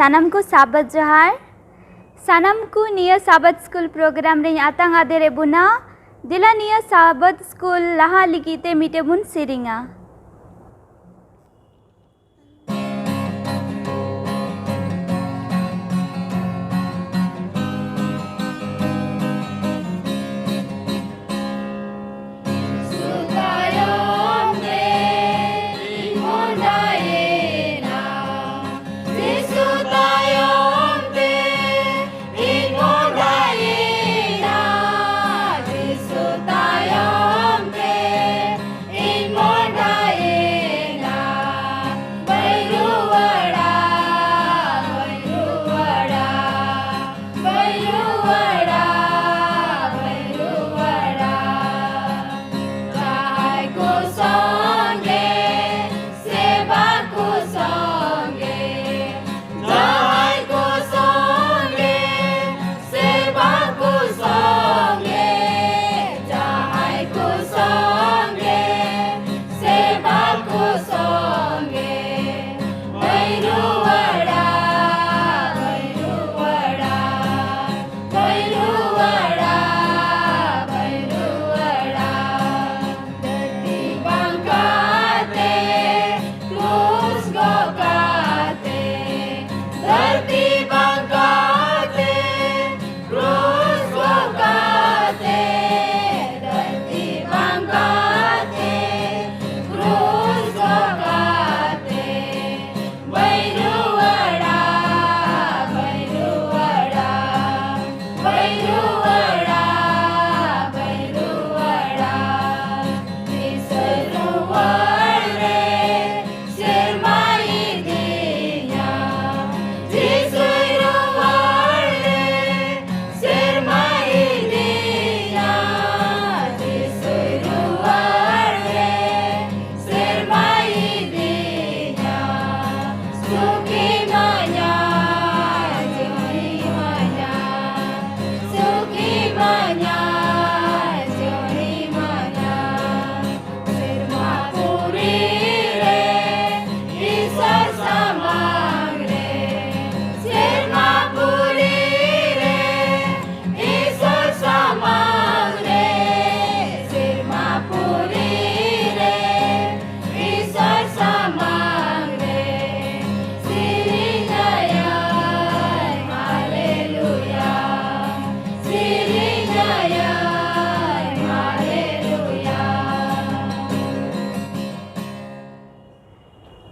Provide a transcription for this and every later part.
सानम को साबत जोहार सानम को निया साबत स्कूल प्रोग्राम रे आतांग आदेरे बुना दिला निया साबत स्कूल लहा लिगिते मिटे बुन सिरिंगा।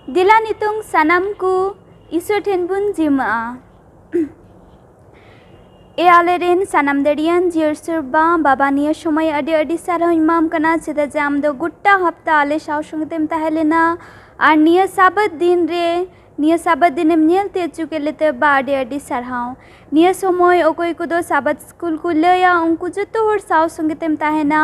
दिला नितुंग सानम को ईश्वर ठेन बुन जिमा ए आलेरेन सानम दड़ियन जियर सुरबा बाबा निया समय अडी अडी सारा इमाम कना चेदा जाम दो गुट्टा हफ्ता आले साव संगतेम ताहेलेना और निया साबत दिन रे निया साबत दिनेम नेलते चुके लेते बा अडी अडी सारहाव निया समय ओकोय कुदो साबत स्कूल को लया उनको जतो होर साव संगतेम ताहेना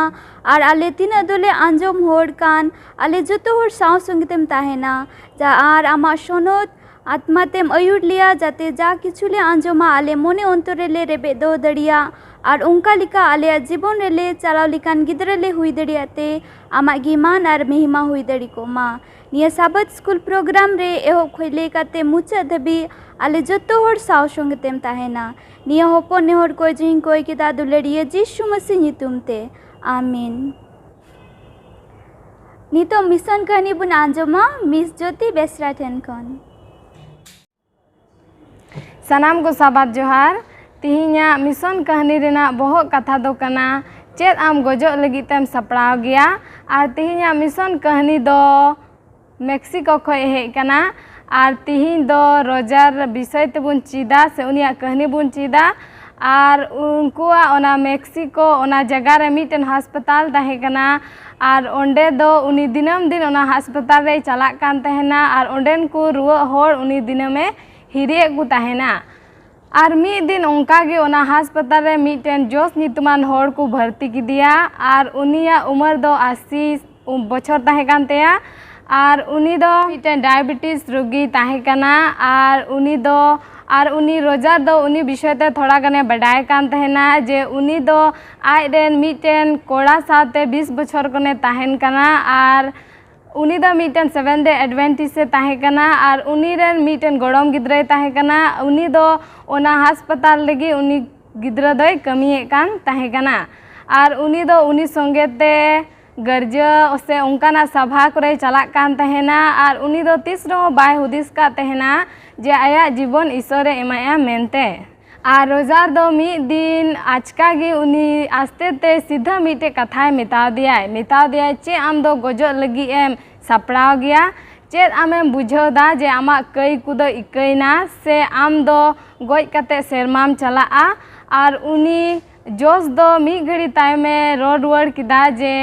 और आले तीना दोले आंजम होर कान आले जतो होर साव संगतेम ताहेना जा आर आमा सोनोत आत्मा तेम अयुर लिया जाते जा किछुले आंजमा आले मोने अंतरे ले रेबे दो दड़िया और उनका लिका आले जीवन रेले चलाव लिकान गिदरले हुई दड़ियाते आमा गिमान और महिमा हुई दड़ी को मा निया साबत स्कूल प्रोग्राम रे एहो खोले काते मुचा धबी आले जतो होर साव संगतेम ताहेना निया होपन नेहर कोय जिंग कोय किदा दुलड़िया जिसु मसीह नितुमते आमीन। नितो मिशन कहानी बुन आंजमा मिस ज्योति बेसरा ठेन खन सानाम को साबात जोहार तिहिना मिशन कहानी रेना बहुत कथा दो कना चेत आम गजो लगित तेम सपड़ाव गया और तिहिना मिशन कहानी दो मेक्सिको खो हे कना और तिहिन दो रोजार विषय तेबुन चीदा से उनिया कहानी बुन चीदा और उनकुआ ओना मेक्सिको ओना जगह रे मिटन अस्पताल ताहे कना और ओंडे दो उनी दिनम दिन ओना अस्पताल रे चला कान तहेना और ओंडेन को रुआ होर उनी दिनमे हिरिए को ताहेना और मिद दिन उनका गे ओना अस्पताल रे मिटन जोस नितुमान होर को भर्ती की दिया और उनिया उम्र दो 80 बछर ताहे कान तेया और उनी दो मिटन डायबिटीज रोगी ताहे कना और उनी दो और उनी रोजार दो उनी विषय ते थोड़ा गने बडाय कान तहेना जे उनी दो आइडेन मिटन कोड़ा साथे 20 बछर कने ताहेन कना और उनी the Meitan 7th day Adventist से ताहे कना और उनी रेन मीटन गोड़म गिद्रे ताहे कना उनी दो ओना हस्पताल लगी उनी गिद्रा दोय कमिए कान ताहे कना और उनी दो उनी संगेते गर्जा से उनका सभा करे चला कान तहेना और उनी दो तीस रहो बाय हुदिस का तहेना जे आया जीवन ईश्वरे एमाया मेनते और रोजार दो मी दिन आचका गे उनी आस्ते ते सीधा मीटे कथाय मिता दिया चे आम दो गजो लगी एम सपड़ाव गया चेद आमें बुझा जे आमा कई कुदो इकईना से आम दो गज कते सेरमाम चला और उनी जोश दो मी घड़ी तायमे रोड वर्ड किदा जे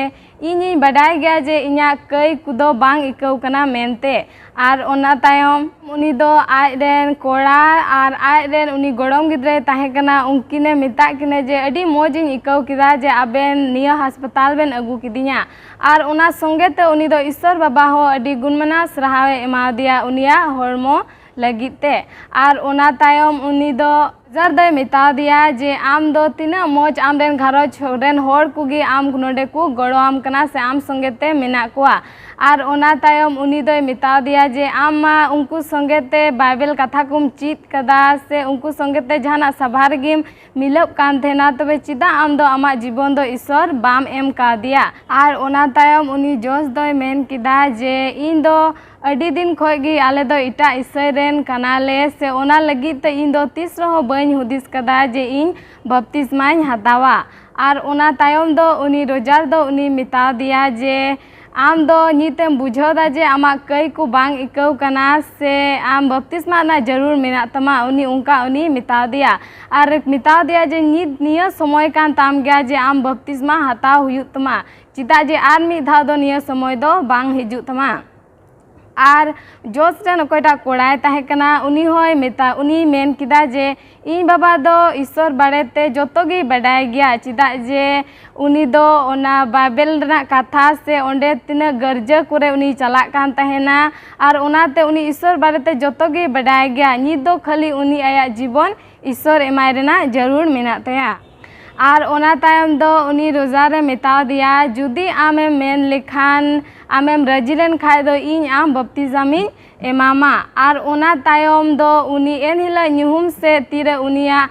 इनी बडाय गया जे इना कई कुदो बांग इकौ कना मेनते और ओना तायम उनी दो आयरेन कोड़ा और आयरेन उनी गोड़म गिद्रे ताहे कना उनकिने मिता किने जे अडी मोजिन इकौ किदा जे आबेन निया अस्पताल बेन अगू किदिया और ओना संगे ते उनी दो ईश्वर बाबा हो अडी गुणमना सराहावे एमा दिया उनिया हरमो लगिते और ओना तायम उनी दो जार दय मिता दिया जे आम दो तीना मोज आम रेन घारोज रेन होर कुगी आम नोडे को गड़ो आम कना से आम संगेते मेना कुआ और ओना तायम उनी दय मिता दिया जे आम मा उनको संगेते बाइबल कथा कुम चीत कदा से उनको संगेते जहाना सभा रेगिम मिलब कान थेना तबे चिदा आम दो आमा जीवन दो ईश्वर बाम एम का दिया और ओना तायम उनी जोश दय मेन किदा जे इन दो अडी दिन खोगी आले दो इटा ईसय रेन कनाले से ओना लगी तो इन दो तीस रहो बन हुदिस कदा जे इन बपतिस्माइन हतावा और ओना तायम दो उनी रोजार दो उनी मिता दिया जे आम दो नीतेम बुझोदा जे आमा कई को बांग इकौ कना से आम बपतिस्मा ना जरूर मेना तमा उनी उनका उनी मिता दिया और मिता दिया जे नीत निया समय कान ताम गया जे आम बपतिस्मा हता हुयु तमा चिता जे आर मी धा दो निया समय दो बांग हिजु तमा और जोश रेन अकोयटा कोड़ाय ताहे कना उनी होय मेता उनी मेन किदा जे इन बाबा दो ईश्वर बारेते जोतोगी बडाय गया चिदा जे उनी दो ओना बाइबल रना कथा से ओंडे तिना गर्जा करे उनी चला कान ताहेना और ओनाते उनी ईश्वर बारेते जोतोगी बडाय गया नी दो खाली उनी आया जीवन ईश्वर एमाय रेना जरूर मेना तया और ओना तायम दो उनी रोजारे मिता दिया जुदी आमे मेन लेखान आमेम रजिलेन खाय दो इन आम बपतिस्मामी एमामा और ओना तायम दो उनी एन हिला न्युहुम से तीरे उनिया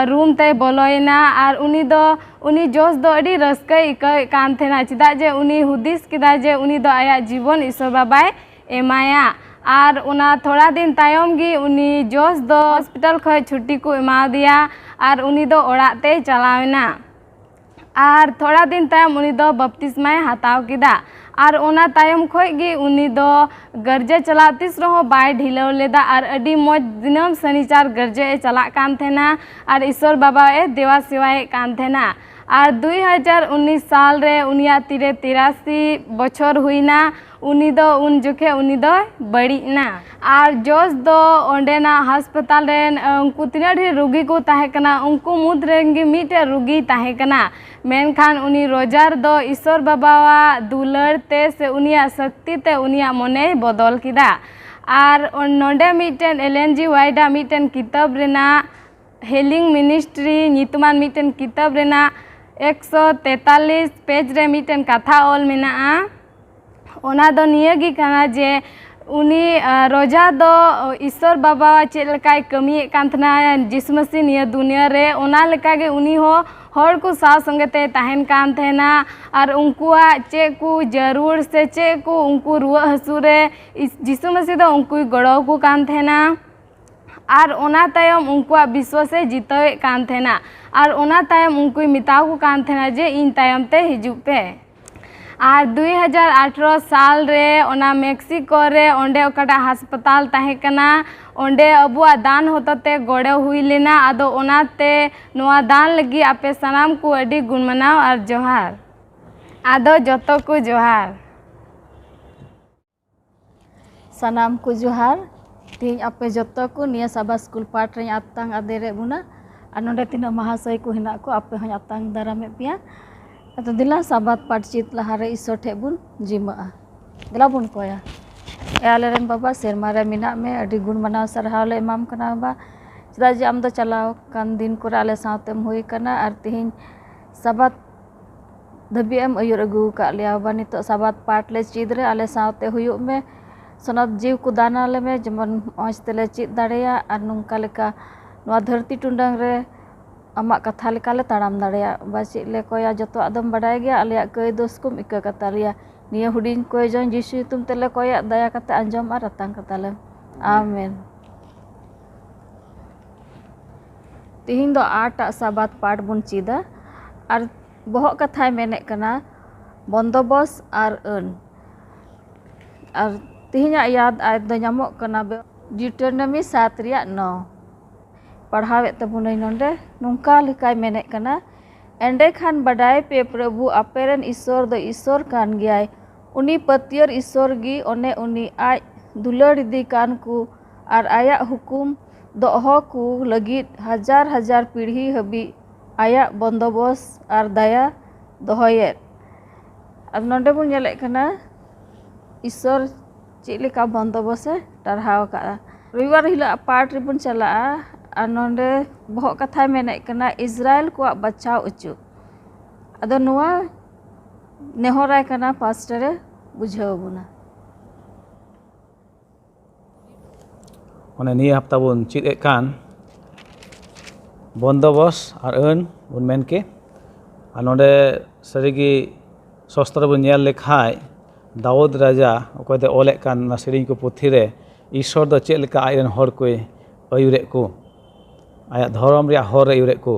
रूम ते बोलोयना और उनी जोश दो अडी रस्कय इकय कान थेना चिदा जे उनी हुदिस किदा जे उनी दो आया जीवन ईश्वर बाबाय एमाया और उना थोड़ा दिन तायम गी उनी जोश दो हॉस्पिटल खय छुट्टी को एमा दिया और उनी दो ओड़ाते चलावेना और थोड़ा दिन तायम उनी दो बपतिस्माय हताव किदा और ओना तायम खय गी उनी दो गर्जे चला तीस रहो बाय ढिलाव लेदा और अडी मोज दिनम शनिचार गर्जे चला कान थेना और ईश्वर बाबा ए देवा सेवाए कान थेना और 2019 साल रे उनिया तीरे 83 बछर हुईना उनी दो उन जुखे उनी दो बड़ीना और जोश दो ओंडेना अस्पताल रेन उनको तीना ढेर रोगी को ताहे कना उनको मुद रेंगे मीटे रोगी ताहे कना मेनखान उनी रोजार दो ईश्वर बाबावा दुलर ते से उनिया शक्ति ते उनिया मने बदल किदा और नोंडे मीटेन एलएनजी वाइडा मीटेन किताब रेना हेलिंग मिनिस्ट्री नितुमान मीटेन किताब रेना 143 पेज रे मीटेन कथा ऑल मेना ओना दो नियगी कना जे उनी रोजा दो ईश्वर बाबा चेद लकाय कमिए कान थना जिसु मसीह निया दुनिया रे ओना लका गे उनी हो हर को साव संगते ताहेन कान थेना और उनकुआ चे को जरूर से चे को उनको रुआ हसु रे जिसु मसीह दो उनको गड़ो को कान थेना और ओना तायम उनकुआ विश्व से जीतवे कान थेना और ओना तायम उनको मिताव को कान थेना जे इन तायम ते हिजु पे और 2018 साल रे ओना मेक्सिको रे ओंडे ओकाटा अस्पताल ताहे कना ओंडे अबुआ दान होतते गोड़े हुई लेना आदो ओनाते नोआ दान लगी आपे सनाम को अडी गुण मनाव और जोहार आदो जोतो को जोहार सनाम को जोहार तीन आपे जोतो को निया सभा स्कूल पाठ रे आतांग आदेरे बुना और नोंडे तीन महाशय को हिना को आपे हन आतांग दारामे पिया तो दिला साबात पाठ चित लहारे ईश्वर ठे बुन जिमा दिला बुन कोया आलेरन बाबा सेरमा रे मिना में अडी गुण मनाव सरहाव ले इमाम कना बा चदा जे आम दो चलाव कान दिन को आले सातेम होई कना और तिहिन साबात धबी एम अयुर अगू का लिया बा नितो साबात पाठ ले चीद रे आले सावते हुयुक में सनत जीव को दाना ले में जमन मौज तेले चीद दाड़ेया आर नोंका लेका नोआ धरती टुंडंग रे आमा कथा लेका ले ताड़ाम दाड़ेया बा चीद ले कोया जतो आदम बडाय गया आलेया कई दोस कुम इका कता लिया निया हुडिंग कोय जन जिसु तुम तेले कोया दया कता अंजम आर रतंग कता ले आमीन। तिहिन दो 8 साबात पाठ बुन चीदा आर बहुत कथा मेने कना बंदोबस आर अन आर तिहिना याद आयत द ᱧᱟᱢᱚᱜ कना ड्यूटोनॉमी 7 रिया 9 पढ़ावे तबुनई नोंडे नुंका लिकाय मेने कना एंडे खान बडाय पे प्रभु अपेरन ईश्वर द ईश्वर कान गयाय उनी पतियर ईश्वर गी ओने उनी आय दुलड़ इदी कान को आर आया हुकुम दोहो को लगित हजार हजार पीढ़ी हबी आया बंदोबस आर दया दोहयेत अब नोंडे बुन नेले कना ईश्वर चिलिका बंदोबस टरहाव का रविवार हिला पाठ रिबुन चला आर नोंडे बहुत कथा मेने कना इजराइल को बचाव उचु अदो नुआ नेहराय कना पास्टर बुझाव बुना ओने निया हफ्ता बुन चिद कान बंदोबस और अन बुन मेन के और नोंडे सरिगी शस्त्र बुन नेल लेखाय दाऊद राजा अकोयते ओले कान ना सेरिंग को पुथी रे ईश्वर दो चेद लेका आयरन हर को अयुरे को आया धर्म रे हर रे अयुरे को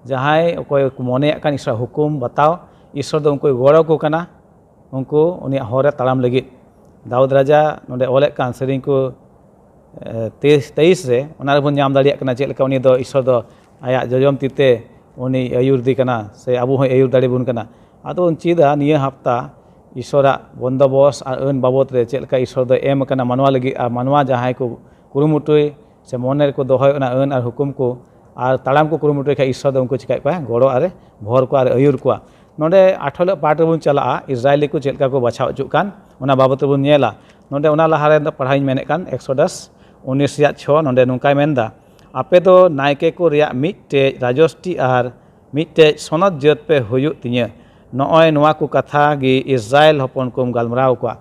जहाय अकोय को मने कान ईश्वर हुकुम बताओ ईश्वर दो उनको गड़ो को कना उनको उनी हर रे ताड़ाम लगित दाऊद राजा नोंडे ओले कान सेरिंग को 23 रे ओना रे बुन नाम दाड़िया कना चेद लेका उनी दो ईश्वर दो आया जजम तीते उनी अयुर दी कना से अबु हो अयुर दाड़े बुन कना आदो उन चीदा निया हफ्ता ईश्वरा बंदोबस और अन बाबत रे चेलका ईश्वर दो एम कना मानवा लगी और मानवा जहां को कुरुमुटुय से मने को दोहय ओना अन और हुकुम को और ताड़ाम को कुरुमुटुय का ईश्वर दो उनको चिकाय पा गड़ो आरे भर को और अयुर को नोंडे 8 पाठ रे बुन चला इजराइली को चेलका को बचाव अचु कान ओना बाबत बुन नेला नोंडे ओना लहा रे पढ़ाई मेने कान एक्सोडस 19 रिया 6 नोंडे नुंकाय मेनदा आपे दो नायके को रिया मिटे राजस्टी और मिटे सनद जत पे हुयुक तिया नॉय नोआ को कथा गी इजराइल हपन को गलमराव को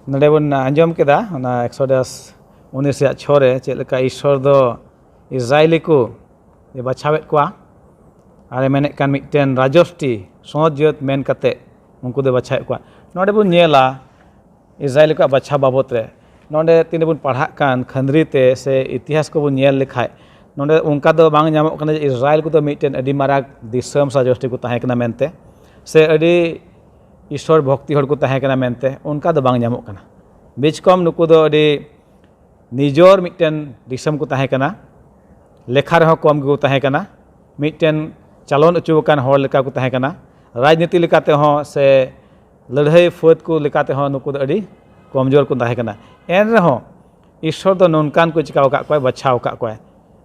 नडे बन अंजम केदा ना एक्सोडस 19 रिया 6 रे चेलका ईश्वर दो इजराइली को ये बचावेत को आरे मेने कान मिटेन राजस्टी सनद जत मेन कते उनको दे बचावेत को नडे बन नेला इजराइल को बचा बाबत रे नोंडे तीन बुन पढ़ा कान खंदरी ते से इतिहास को बुन नेल लेखाय नोंडे उनका दो बांग ᱧᱟᱢᱚᱜ ᱠᱟᱱᱟ इजराइल को दो मिटेन अडी माराग दिसम साजोष्टी को ताहे कना मेनते से अडी ईश्वर भक्ति हर को ताहे कना मेनते उनका दो बांग ᱧᱟᱢᱚᱜ कना बीच कम नुकु दो अडी निजोर मिटेन दिसम को ताहे कना लेखा रह कम को ताहे कना मिटेन चालन उचु कान हर लेका को ताहे कना राजनीति लेकाते हो से लड़ाई फौज को लेकाते हो नुकु दो अडी कमजोर को ताहे कना एन रहो ईश्वर दो नोनकान को चिकाव का कोई बचाव का कोई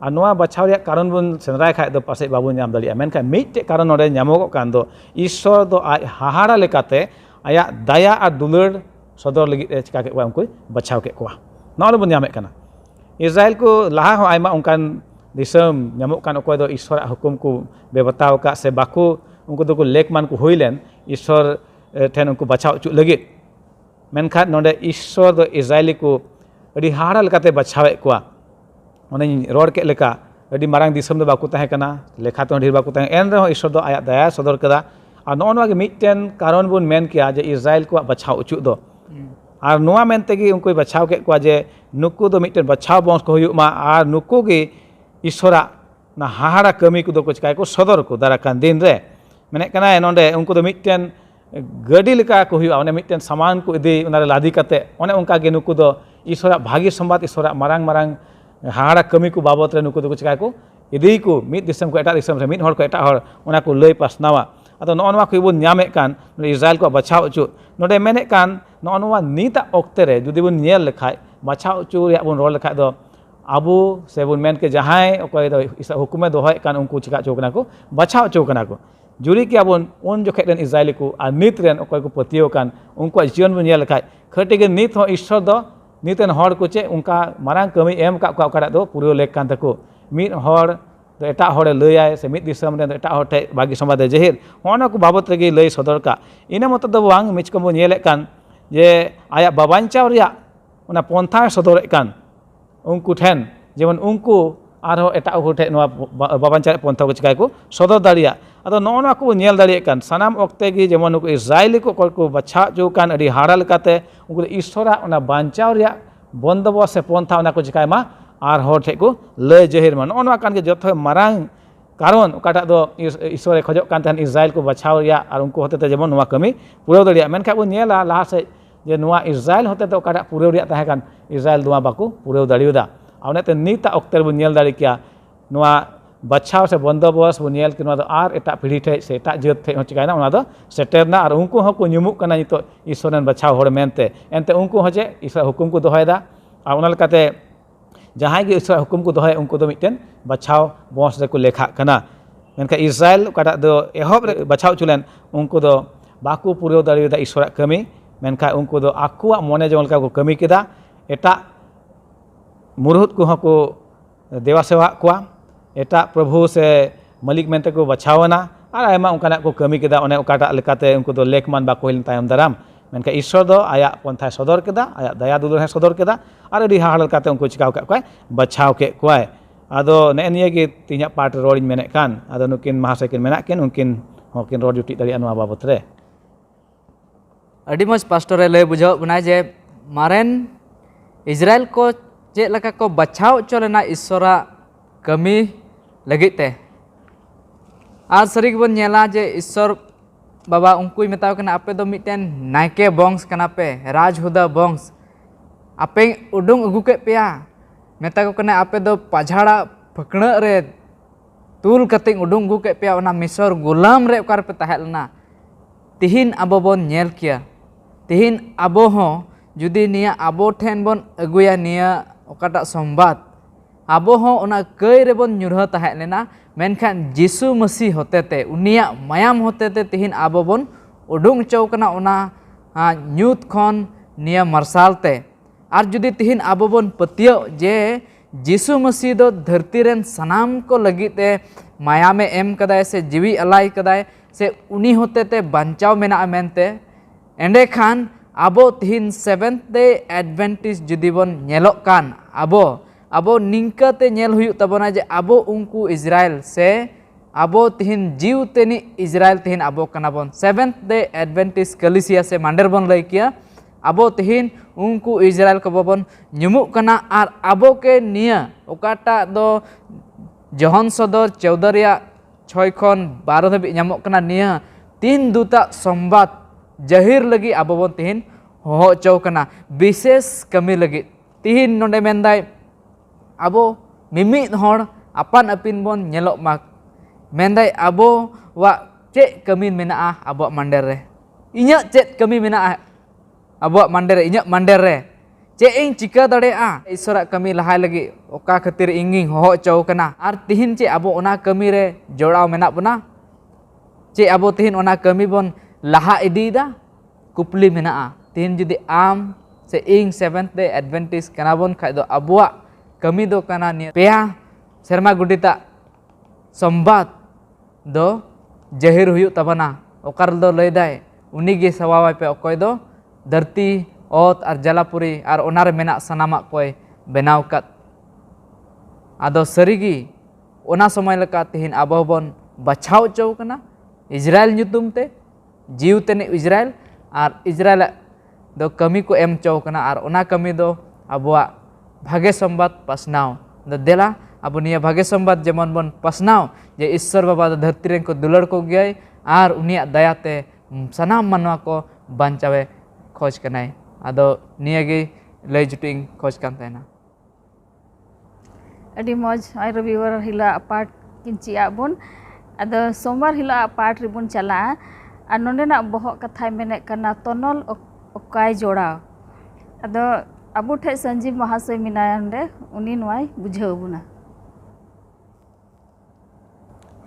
और नोआ बचाव रे कारण बुन सेंद्राय खाय दो पासे बाबू नाम दलिया मेनका मिटे कारण नोडे ᱧᱟᱢᱚᱜ कान दो ईश्वर दो आय हाहाड़ा लेकाते आया दया और दुलड़ सदर लगी चिका के उनको बचाव के कोआ नोले बुन ᱧᱟᱢᱮ कना इजराइल को लाहा हो आयमा उनकान दिसम ᱧᱟᱢᱚᱜ कान अकोय दो ईश्वर हुकुम को बेबताव का से बाकू उनको दो को लेक मान को होइलेन ईश्वर ठेन उनको बचाव चु लगी मेनखा नोडे ईश्वर दो इजराइली को अडी हाड़ा लेकाते बचावे को ओने रोड के लेका अडी मारांग दिसम दो बाकू ताहे कना लेखा तो ढेर बाकू ताहे एन रहो ईश्वर दो आया दया सदर कदा और नोआ के मिटेन कारण बुन मेन किया जे इजराइल को बचाव उचु दो और नोआ मेनते कि उनको बचाव के को जे नुकु दो मिटेन बचाव बंश को हुयुमा और नुकु के ईश्वरा ना हाहाड़ा कमी को दो कुछ काय को सदर को दारा कान दिन रे मेने कना नोंडे उनको दो मिटेन गडी लेका को हुआ ओने मिटेन सामान को इदी ओना लादी कते ओने उनका गे नुकु दो ईश्वरा भागी संबाद ईश्वरा मारांग मारांग हाहाड़ा कमी को बाबत रे नुकु दो कुछ काय को इदी को मिट दिसम को एटा दिसम रे मिट हर को एटा हर ओना को लई पासनावा अतो नोनवा को बुन ᱧᱟᱢᱮ कान इजराइल को बचाव उचु नोडे मेने कान नोनवा नीता ओक्ते रे जुदी बुन नेल लेखाय बचाव उचु रे बुन रोल लेखाय दो आबू से बुन मेन के जहाय ओकय दो हुकुमे दोहय कान उनको चिका चोकना को बचाव चोकना को जुरी के अब उन जो खेन इजराइल को और नीत रेन अकोय को पतियो कान उनको जीवन बन नेल लेखाय खटे के नीत हो ईश्वर दो नीतन हर को चे उनका मारांग कमी एम का दो पूरे लेक कान तको मिट हर ᱫᱚ ᱮᱴᱟᱜ ᱦᱚᱲᱮ ᱞᱟᱹᱭᱟᱭ ᱥᱮ ᱢᱤᱫ ᱫᱤᱥᱚᱢ ᱨᱮ ᱮᱴᱟᱜ ᱦᱚᱲ ᱴᱷᱮᱱ ᱵᱷᱟᱹᱜᱤ ᱥᱚᱢᱵᱟᱫ ᱮ ᱡᱟᱹᱦᱤᱨ ᱦᱚᱸᱜᱼᱚ ᱠᱚ ᱵᱟᱵᱚᱫ ᱨᱮᱜᱮ ᱞᱟᱹᱭ ᱥᱚᱫᱚᱨ ᱠᱟᱜ ᱤᱱᱟᱹ ᱢᱚᱛᱚ ᱫᱚ ᱵᱟᱝ ᱢᱤᱪᱠᱚᱢ ᱵᱚᱱ ᱧᱮᱞᱮᱫ ᱠᱟᱱ ᱡᱮ ᱟᱭᱟᱜ ᱵᱟᱵᱟᱧᱪᱟᱣ ᱨᱮᱭᱟᱜ ᱚᱱᱟ ᱯᱚᱱᱛᱷᱟᱭ ᱥᱚᱫᱚᱨᱮᱫ ᱠᱟᱱ ᱩᱱᱠᱩ ᱴᱷᱮᱱ ᱡᱮᱢᱚᱱ ᱩᱱᱠᱩ ᱟᱨᱦᱚᱸ ᱮᱴᱟᱜ ᱦᱚᱲ ᱴᱷᱮᱱ ᱱᱚᱣᱟ ᱵᱟᱵᱟᱧᱪᱟᱣ ᱨᱮᱭᱟᱜ ᱯᱚᱱᱛᱷᱟ ᱠᱚ ᱪᱤᱠᱟᱭ ᱠᱚ ᱥᱚᱫᱚᱨ ᱫᱟᱲᱮᱭᱟᱜ ᱟᱫᱚ ᱱᱚᱜᱼᱚ ᱱᱚᱣᱟ ᱠᱚ ᱧᱮᱞ ᱫᱟᱲᱮᱭᱟᱜ ᱠᱟᱱ ᱥᱟᱱᱟᱢ ᱚᱠᱛᱮ ᱜᱮ ᱡᱮᱢᱚᱱ ᱱᱩᱠᱩ ᱤᱥᱨᱟᱭᱮᱞᱤ ᱠᱚ ᱚᱠᱚᱭ ᱠᱚ ᱵᱟᱪᱷᱟᱣ ᱦᱚᱪᱚ ᱠᱟᱱ ᱟᱹᱰᱤ ᱦᱟᱦᱟᱲᱟ ᱞᱮᱠᱟᱛᱮ ᱩᱱᱠᱩ ᱫᱚ ᱤᱥᱥᱚᱨᱟᱜ ᱚᱱᱟ ᱵᱟᱧᱪᱟᱣ ᱨᱮᱭᱟᱜ ᱵᱚᱱᱫᱳᱵᱚᱥ ᱥᱮ ᱯᱚᱱᱛᱷᱟ ᱚᱱᱟ ᱠᱚ ᱪᱤᱠᱟᱭ ᱢᱟ ᱟᱨ ᱦᱚᱲ ᱴᱷᱮᱱ ᱠᱚ ᱞᱟᱹᱭ ᱡᱟᱹᱦᱤᱨ ᱢᱟ ᱱᱚᱜᱼᱚ ᱱᱚᱣᱟ ᱠᱟᱱ ᱜᱮ ᱡᱚᱛᱚ ᱢᱟᱨᱟᱝ ᱠᱟᱨᱚᱱ ᱚᱠᱟᱴᱟᱜ ᱫᱚ ᱤᱥᱥᱚᱨᱮ ᱠᱷᱚᱡᱚᱜ ᱠᱟᱱ ᱛᱟᱦᱮᱱ ᱤᱥᱨᱟᱭᱮᱞ ᱠᱚ ᱵᱟᱪᱷᱟᱣ ᱨᱮᱭᱟᱜ ᱟᱨ ᱩᱱᱠᱩ ᱦᱚᱛᱮᱛᱮ ᱡᱮᱢᱚᱱ ᱱᱚᱣᱟ ᱠᱟᱹᱢᱤ ᱯᱩᱨᱟᱹᱣ ᱫᱟᱲᱮᱭᱟᱜ ᱢᱮᱱᱠᱷᱟᱱ ᱵᱚᱱ ᱧᱮᱞᱟ ᱞᱟᱦᱟ ᱥᱮᱫ ᱡᱮ ᱱᱚᱣᱟ ᱤᱥᱨᱟᱭᱮᱞ ᱦᱚᱛᱮᱛᱮ ᱚᱠᱟᱴᱟᱜ ᱯᱩᱨᱟᱹᱣ ᱨᱮᱭᱟᱜ ᱛᱟᱦᱮᱸ ᱠᱟᱱ ᱤᱥᱨᱟᱭᱮᱞ ᱱᱚᱣᱟ ᱵᱟᱠᱚ ᱯᱩᱨᱟᱹᱣ ᱫᱟᱲᱮᱭᱟᱫᱟ ᱟᱨ ᱚᱱᱟᱛᱮ ᱱᱤᱛᱟᱜ ᱚᱠᱛᱮ ᱨᱮᱵᱚᱱ ᱧᱮᱞ ᱫᱟᱲᱮ ᱠᱮᱭᱟ ᱱᱚᱣᱟ ᱵᱟᱪᱷᱟᱣ ᱥᱮ ᱵᱚᱱᱫᱳᱵᱚᱥ ᱵᱚᱱ ᱧᱮᱞ ᱠᱮ ᱱᱚᱣᱟ ᱫᱚ ᱟᱨ ᱮᱴᱟᱜ ᱯᱤᱲᱦᱤ ᱴᱷᱮᱡ ᱥᱮ ᱮᱴᱟᱜ ᱡᱟᱹᱛ ᱴᱷᱮᱡ ᱦᱚᱸ ᱪᱤᱠᱟᱭᱱᱟ ᱚᱱᱟ ᱫᱚ ᱥᱮᱴᱮᱨᱱᱟ ᱟᱨ ᱩᱱᱠᱩ ᱦᱚᱸᱠᱚ ᱧᱩᱢᱩᱜ ᱠᱟᱱᱟ ᱱᱤᱛᱚᱜ ᱤᱥᱥᱚᱨ ᱨᱮᱱ ᱵᱟᱪᱷᱟᱣ ᱦᱚᱲ ᱢᱮᱱᱛᱮ ᱮᱱᱛᱮ ᱩᱱᱠᱩ ᱦᱚᱸ ᱪᱮᱫ ᱤᱥᱨᱟᱭᱮᱞ ᱦᱩᱠᱩᱢ ᱠᱚ ᱫᱚᱦᱚᱭᱮᱫᱟ ᱟᱨ ᱚᱱᱟ ᱞᱮᱠᱟᱛᱮ ᱡᱟᱦᱟᱸᱭ ᱜᱮ ᱤᱥᱨᱟᱭᱮᱞ ᱦᱩᱠᱩᱢ ᱠᱚ ᱫᱚᱦᱚᱭᱟ ᱩᱱᱠᱩ ᱫᱚ ᱢᱤᱫᱴᱮᱱ ᱵᱟᱪᱷᱟᱣ ᱵᱚᱝᱥ ᱨᱮᱠᱚ ᱞᱮᱠᱷᱟᱜ ᱠᱟᱱᱟ ᱢᱮᱱᱠᱷᱟᱱ ᱤᱥᱨᱟᱭᱮᱞ ᱚᱠᱟᱴᱟᱜ ᱫᱚ ᱮᱦᱚᱵ ᱨᱮ ᱵᱟᱪᱷᱟᱣ ᱦᱚᱪᱚ ᱞᱮᱱ ᱩᱱᱠᱩ ᱫᱚ ᱵᱟᱠᱚ ᱯᱩᱨᱟᱹᱣ ᱫᱟᱲᱮᱭᱟᱫᱟ ᱤᱥᱥᱚᱨᱟᱜ ᱠᱟᱹᱢᱤ ᱢᱮᱱᱠᱷᱟᱱ ᱩᱱᱠᱩ ᱫᱚ ᱟᱠᱚᱣᱟᱜ ᱢᱚᱱᱮ ᱡᱮᱢᱚᱱ ᱞᱮᱠᱟ ᱠᱚ ᱠᱟᱹᱢᱤ ᱠᱮᱫᱟ ᱮᱴᱟᱜ ᱢᱩᱨᱩᱫ ᱠᱚᱦᱚᱸ ᱠᱚ ᱫᱮᱵᱟ ᱥᱮᱵᱟᱣᱟᱜ ᱠᱚᱣᱟ ᱮᱴᱟᱜ ᱯᱨᱚᱵᱷᱩ ᱥᱮ ᱢᱟᱹᱞᱤᱠ ᱢᱮᱱᱛᱮ ᱠᱚ ᱵᱟᱪᱷᱟᱣᱮᱱᱟ ᱟᱨ ᱟᱭᱢᱟ ᱚᱱᱠᱟᱱᱟᱜ ᱠᱚ ᱠᱟᱹᱢᱤ ᱠᱮᱫᱟ ᱚᱱᱮ ᱚᱠᱟᱴᱟᱜ ᱞᱮᱠᱟᱛᱮ ᱩᱱᱠᱩ ᱫᱚ ᱞᱮᱠᱢᱟᱱ ᱵᱟᱠᱚ ᱦᱩᱭ ᱞᱮᱱ ᱛᱟᱭᱚᱢ ᱫᱟᱨᱟᱢ ᱢᱮᱱᱠᱷᱟᱱ ᱤᱥᱥᱚᱨ ᱫᱚ ᱟᱭᱟᱜ ᱯᱚᱱᱛᱷᱟᱭ ᱥᱚᱫᱚᱨ ᱠᱮᱫᱟ ᱟᱭᱟᱜ ᱫᱟᱭᱟ ᱫᱩᱞᱟᱹᱲ ᱦᱚᱸᱭ ᱥᱚᱫᱚᱨ ᱠᱮᱫᱟ ᱟᱨ ᱟᱹᱰᱤ ᱦᱟᱦᱟᱲᱟ ᱞᱮᱠᱟᱛᱮ ᱩᱱᱠᱩ ᱪᱤᱠᱟᱹ ᱠᱟᱜ ᱠᱚᱣᱟᱭ ᱵᱟᱪᱷᱟᱣ ᱠᱮᱫ ᱠᱚᱣᱟᱭ ᱟᱫᱚ ᱱᱮᱜᱼᱮ ᱱᱤᱭᱟᱹ ᱜᱮ ᱛᱮᱦᱮᱧᱟᱜ ᱯᱟᱴ ᱨᱚᱲᱤᱧ ᱢᱮᱱᱮᱫ ᱠᱟᱱ ᱟᱫᱚ ᱱᱩᱠᱤᱱ ᱢᱟᱦᱟᱥᱚᱭ ᱠᱤᱱ ᱢᱮᱱᱟᱜ ᱠᱤᱱ ᱩᱱᱠᱤᱱ ᱦᱚᱸᱠᱤᱱ ᱨᱚᱲ ᱡᱩᱴᱤᱡ ᱫᱟᱲᱮᱭᱟᱜᱼᱟ ᱱᱚᱣᱟ ᱵᱟᱵᱚᱫ ᱨᱮ ᱟᱹᱰᱤ ᱢᱚᱡᱽ ᱯᱟᱥᱴᱚᱨᱮ ᱞᱟᱹᱭ ᱵᱩᱡᱷᱟᱹᱣ ᱵᱚᱱᱟ ᱡᱮ ᱢᱟᱨᱮᱱ ᱤᱥᱨᱟᱭᱮᱞ ᱠᱚ ᱪᱮᱫ ᱞᱮᱠᱟ ᱠᱚ ᱵᱟᱪᱷᱟᱣ ᱦᱚᱪᱚ ᱞᱮᱱᱟ ᱤᱥᱥᱚᱨᱟᱜ ᱠᱟᱹᱢᱤ ᱞᱟᱹᱜᱤᱫ ᱛᱮ ᱟᱨ ᱥᱟᱹᱨᱤ ᱜᱮᱵᱚᱱ ᱧᱮᱞᱟ ᱡᱮ ᱤᱥᱥᱚᱨ ᱵᱟᱵᱟ ᱩᱱᱠᱩᱭ ᱢᱮᱛᱟᱣ ᱠᱟᱱᱟ ᱟᱯᱮ ᱫᱚ ᱢᱤᱫᱴᱮᱱ ᱱᱟᱭᱠᱮ ᱵᱚᱝᱥ ᱠᱟᱱᱟ ᱯᱮ ᱨᱟᱡᱽᱦᱩᱫᱟ ᱵᱚᱝᱥ ᱟᱯᱮ ᱩᱰᱩᱝ ᱟᱹᱜᱩ ᱠᱮᱫ ᱯᱮᱭᱟ ᱢᱮᱛᱟ ᱠᱚ ᱠᱟᱱᱟ ᱟᱯᱮ ᱫᱚ ᱯᱟᱡᱷᱟᱲᱟᱜ ᱯᱷᱟᱹᱠᱲᱟᱹᱜ ᱨᱮ ᱛᱩᱞ ᱠᱟᱛᱮᱧ ᱩᱰᱩᱝ ᱟᱹᱜᱩ ᱠᱮᱫ ᱯᱮᱭᱟ ᱚᱱᱟ ᱢᱤᱥᱚᱨ ᱜᱩᱞᱟᱢ ᱨᱮ ᱚᱠᱟ ᱨᱮᱯᱮ ᱛᱟᱦᱮᱸ ᱞᱮᱱᱟ ᱛᱤᱦᱤᱧ ᱟᱵᱚ ᱵᱚᱱ ᱧᱮᱞ ᱠᱮᱭᱟ ᱛᱤᱦᱤᱧ ᱟᱵᱚ ᱦᱚᱸ ᱡᱩᱫᱤ ᱱᱤᱭᱟᱹ ᱟᱵᱚ ᱴᱷᱮᱱ ᱵᱚᱱ ᱟᱹᱜᱩᱭᱟ ᱱᱤᱭᱟᱹ ᱚᱠᱟᱴᱟᱜ ᱥᱚᱢᱵᱟᱫ ᱟᱵᱚ ᱦᱚᱸ ᱚᱱᱟ ᱠᱟᱹᱭ ᱨᱮᱵᱚᱱ ᱧᱩᱨᱦᱟᱹ ᱛᱟᱦᱮᱸ ᱞᱮᱱᱟ ᱢᱮᱱᱠᱷᱟᱱ ᱡᱤᱥᱩ ᱢᱟᱹᱥᱤ ᱦᱚᱛᱮᱛᱮ ᱩᱱᱤᱭᱟᱜ ᱢᱟᱭᱟᱢ ᱦᱚᱛᱮᱛᱮ ᱛᱤᱦᱤᱧ ᱟᱵᱚ ᱵᱚᱱ उडुंग चौकना ओना ᱧᱩᱛ खन निया मार्शाल ते और जुदी तिहिन आबो बन पतियो जे जीसु मसीह दो धरती रेन सनाम को लगिते मायामे एम कदाय से जीवी अलाई कदाय से उनी होते ते बंचाव मेना मेनते एंडे खान आबो तिहिन सेवेंथ डे एडवेंटिस जुदी बन नेलो कान आबो आबो निंकाते नेल हुयु तबना जे आबो उनको इजराइल से आबो तिहिन जीव तेनी इजराइल तिहिन आबो कना बन सेवेंथ डे एडवेंटिस कलिसिया से मांडर बन लई किया आबो तिहिन उनको इजराइल को बन ᱧᱩᱢᱩᱜ कना और आबो के निया ओकाटा दो जहन सदर 14 रिया 6 खन 12 धाबी ᱧᱟᱢᱚᱜ कना निया तीन दूता संवाद जाहिर लगी आबो बन तिहिन हो चौ कना विशेष कमी लगी तिहिन नोंडे मेनदाय आबो मिमिद हर अपन अपिन बन नेलो मा मेनदाय आबो वा चे कमी मेना आबो मंडर रे इᱧᱟ चे कमी मेना आबो मंडर रे इᱧा मंडर रे चे इन चिका दड़े ईश्वरा कमी लहाय लगी ओका खातिर इंगी हो चौ कना और तिहिन चे आबो ओना कमी रे जोड़ाव मेना बना चे आबो तिहिन ओना कमी बन लहा इदीदा कुपली मेना तिहिन जुदी आम से इंग सेवेंथ डे एडवेंटिस कना बन खाय दो आबोआ कमी दो कना निया पेया शर्मा गुडिता संवाद दो जाहिर हुयु तबना ओकर दो लय दाय उनी गे सवावाय पे ओकय दो धरती ओत और जलापुरी और ओनारे मेना सनामा कोय बनाव कत आदो सरीगी ओना समय लका तिहिन आबो बन बछाव चौ कना इजराइल ᱧᱩᱛᱩᱢ ते जीव तेने इजराइल और इजराइल दो कमी को एम चौ कना और ओना कमी दो आबोआ भागे संवाद पसनाव दो देला अब निया भागे संवाद जेमन बन पसनाव जे ईश्वर बाबा धरती रेन को दुलड़ को गय और उनिया दयाते सनाम मनवा को बांचावे खोज कनाय आदो निया गे लय जुटिंग खोज कान तैना अडी मौज आय रविवार हिला पाठ किंची आबोन आदो सोमवार हिला पाठ रिबुन चला आ नोंडेना बहक कथाय मेने कना तनल ओकाय जोड़ा आदो आबो ठे संजीव महाशय मिनायंडे उनी नोय बुझाव बुना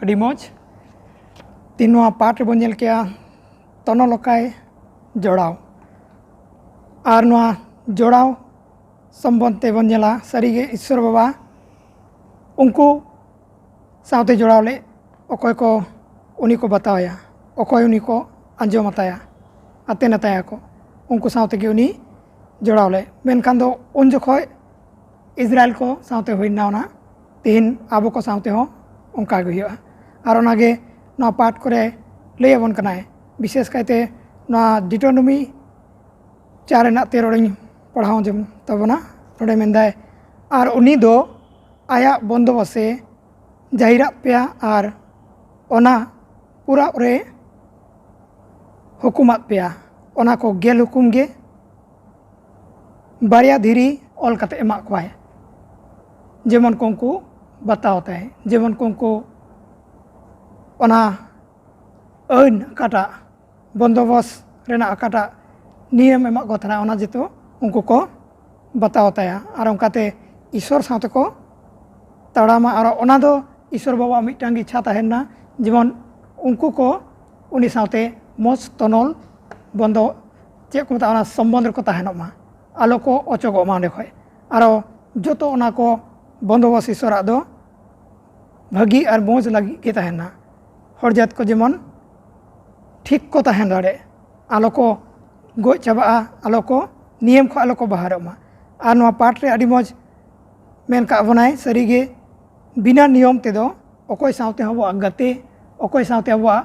अडी मौज तीनों पाठ रिबुन नेल केया तनल ओकाय जोड़ाव और नोआ जोड़ाव संबंध ते बन नेला सारी गे ईश्वर बाबा उनको साउते जोड़ाव ले अकोय को उनी को बताया अकोय उनी को आंजम अताया आतेन अताया को उनको साउते के उनी जोड़ाव ले मेनखान दो उन जखोय इजराइल को साउते हुइना ना तीन आबो को साउते हो उनका गे हुआ और ओनागे ना पाठ करे लय आबोन कनाय विशेष कायते ना डिटोनमी 4:13 पढ़ाओ जम तबना नोडे मेंदाय और उनी दो आया बंदोबस्ते जाहिरा पेया और ओना पूरा रे हुकुमत पेया ओना को गेल हुकुम गे बारिया धीरी ऑल कते एमा कोय जेमन को उनको बतावता है जेमन को उनको ओना अन काटा बंदोबस्त रेना काटा नियम एमा को थाना ओना जेतो उनको को बतावता है और उनकाते ईश्वर साथ को तड़ामा और ओना दो ईश्वर बाबा मिटांग इच्छा तहना जेमन उनको को उनी साथे मज तनल बंदो चे को मता संबंध को तहनोमा आलो को अचोगो मा देखो और जो ओना को बंदोबस्त ईश्वर दो भागी और मौज लगी के तहना हर जात को जेमन ठीक को तहन दाड़े आलो को गो चाबा आलो को नियम को आलो को बहारोमा और नवा पाठ रे अड़ी मौज मेन का बनाए सरीगे बिना नियम तेदो अकोय साउते हबो गते अकोय साउते हबो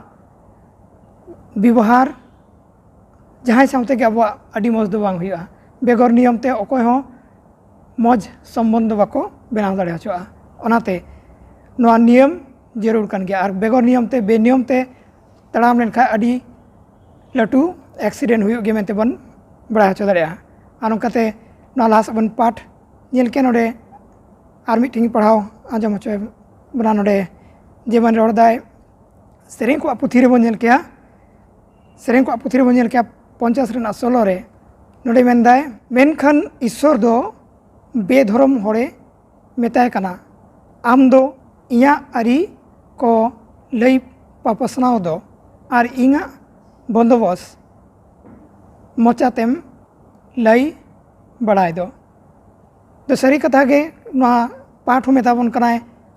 व्यवहार जहां साउते के अब अड़ी मौज दो बांग हुआ बेगर नियम ते अकोय हो मौज संबंध बाको बनाव दाड़े हचुआ ओनाते नवा नियम जरूर कन गया और बेगर नियम ते बेनियम ते तड़ाम लेन खाय अड़ी लटू एक्सीडेंट हुई गे मेनते बन बड़ा हचो दाड़े और उनकाते नवा लास्ट बन पाठ नेल के नोडे और मिटिंग पढ़ाओ आजम हचो बना नोडे जेबन रोड़दाय सेरें को पुथी रे बन नेल के सेरें को पुथी रे बन नेल के 50 रेना 16 रे नोडे मेनदाय मेनखान ईश्वर दो बेधर्म होड़े मेताय कना आम दो इया आरी को लई पापसनाव दो और इंगा बंदोबस्त मोचातेम लई बड़ाई दो तो सरी कथा गे ना पाठ मेताबन कनाय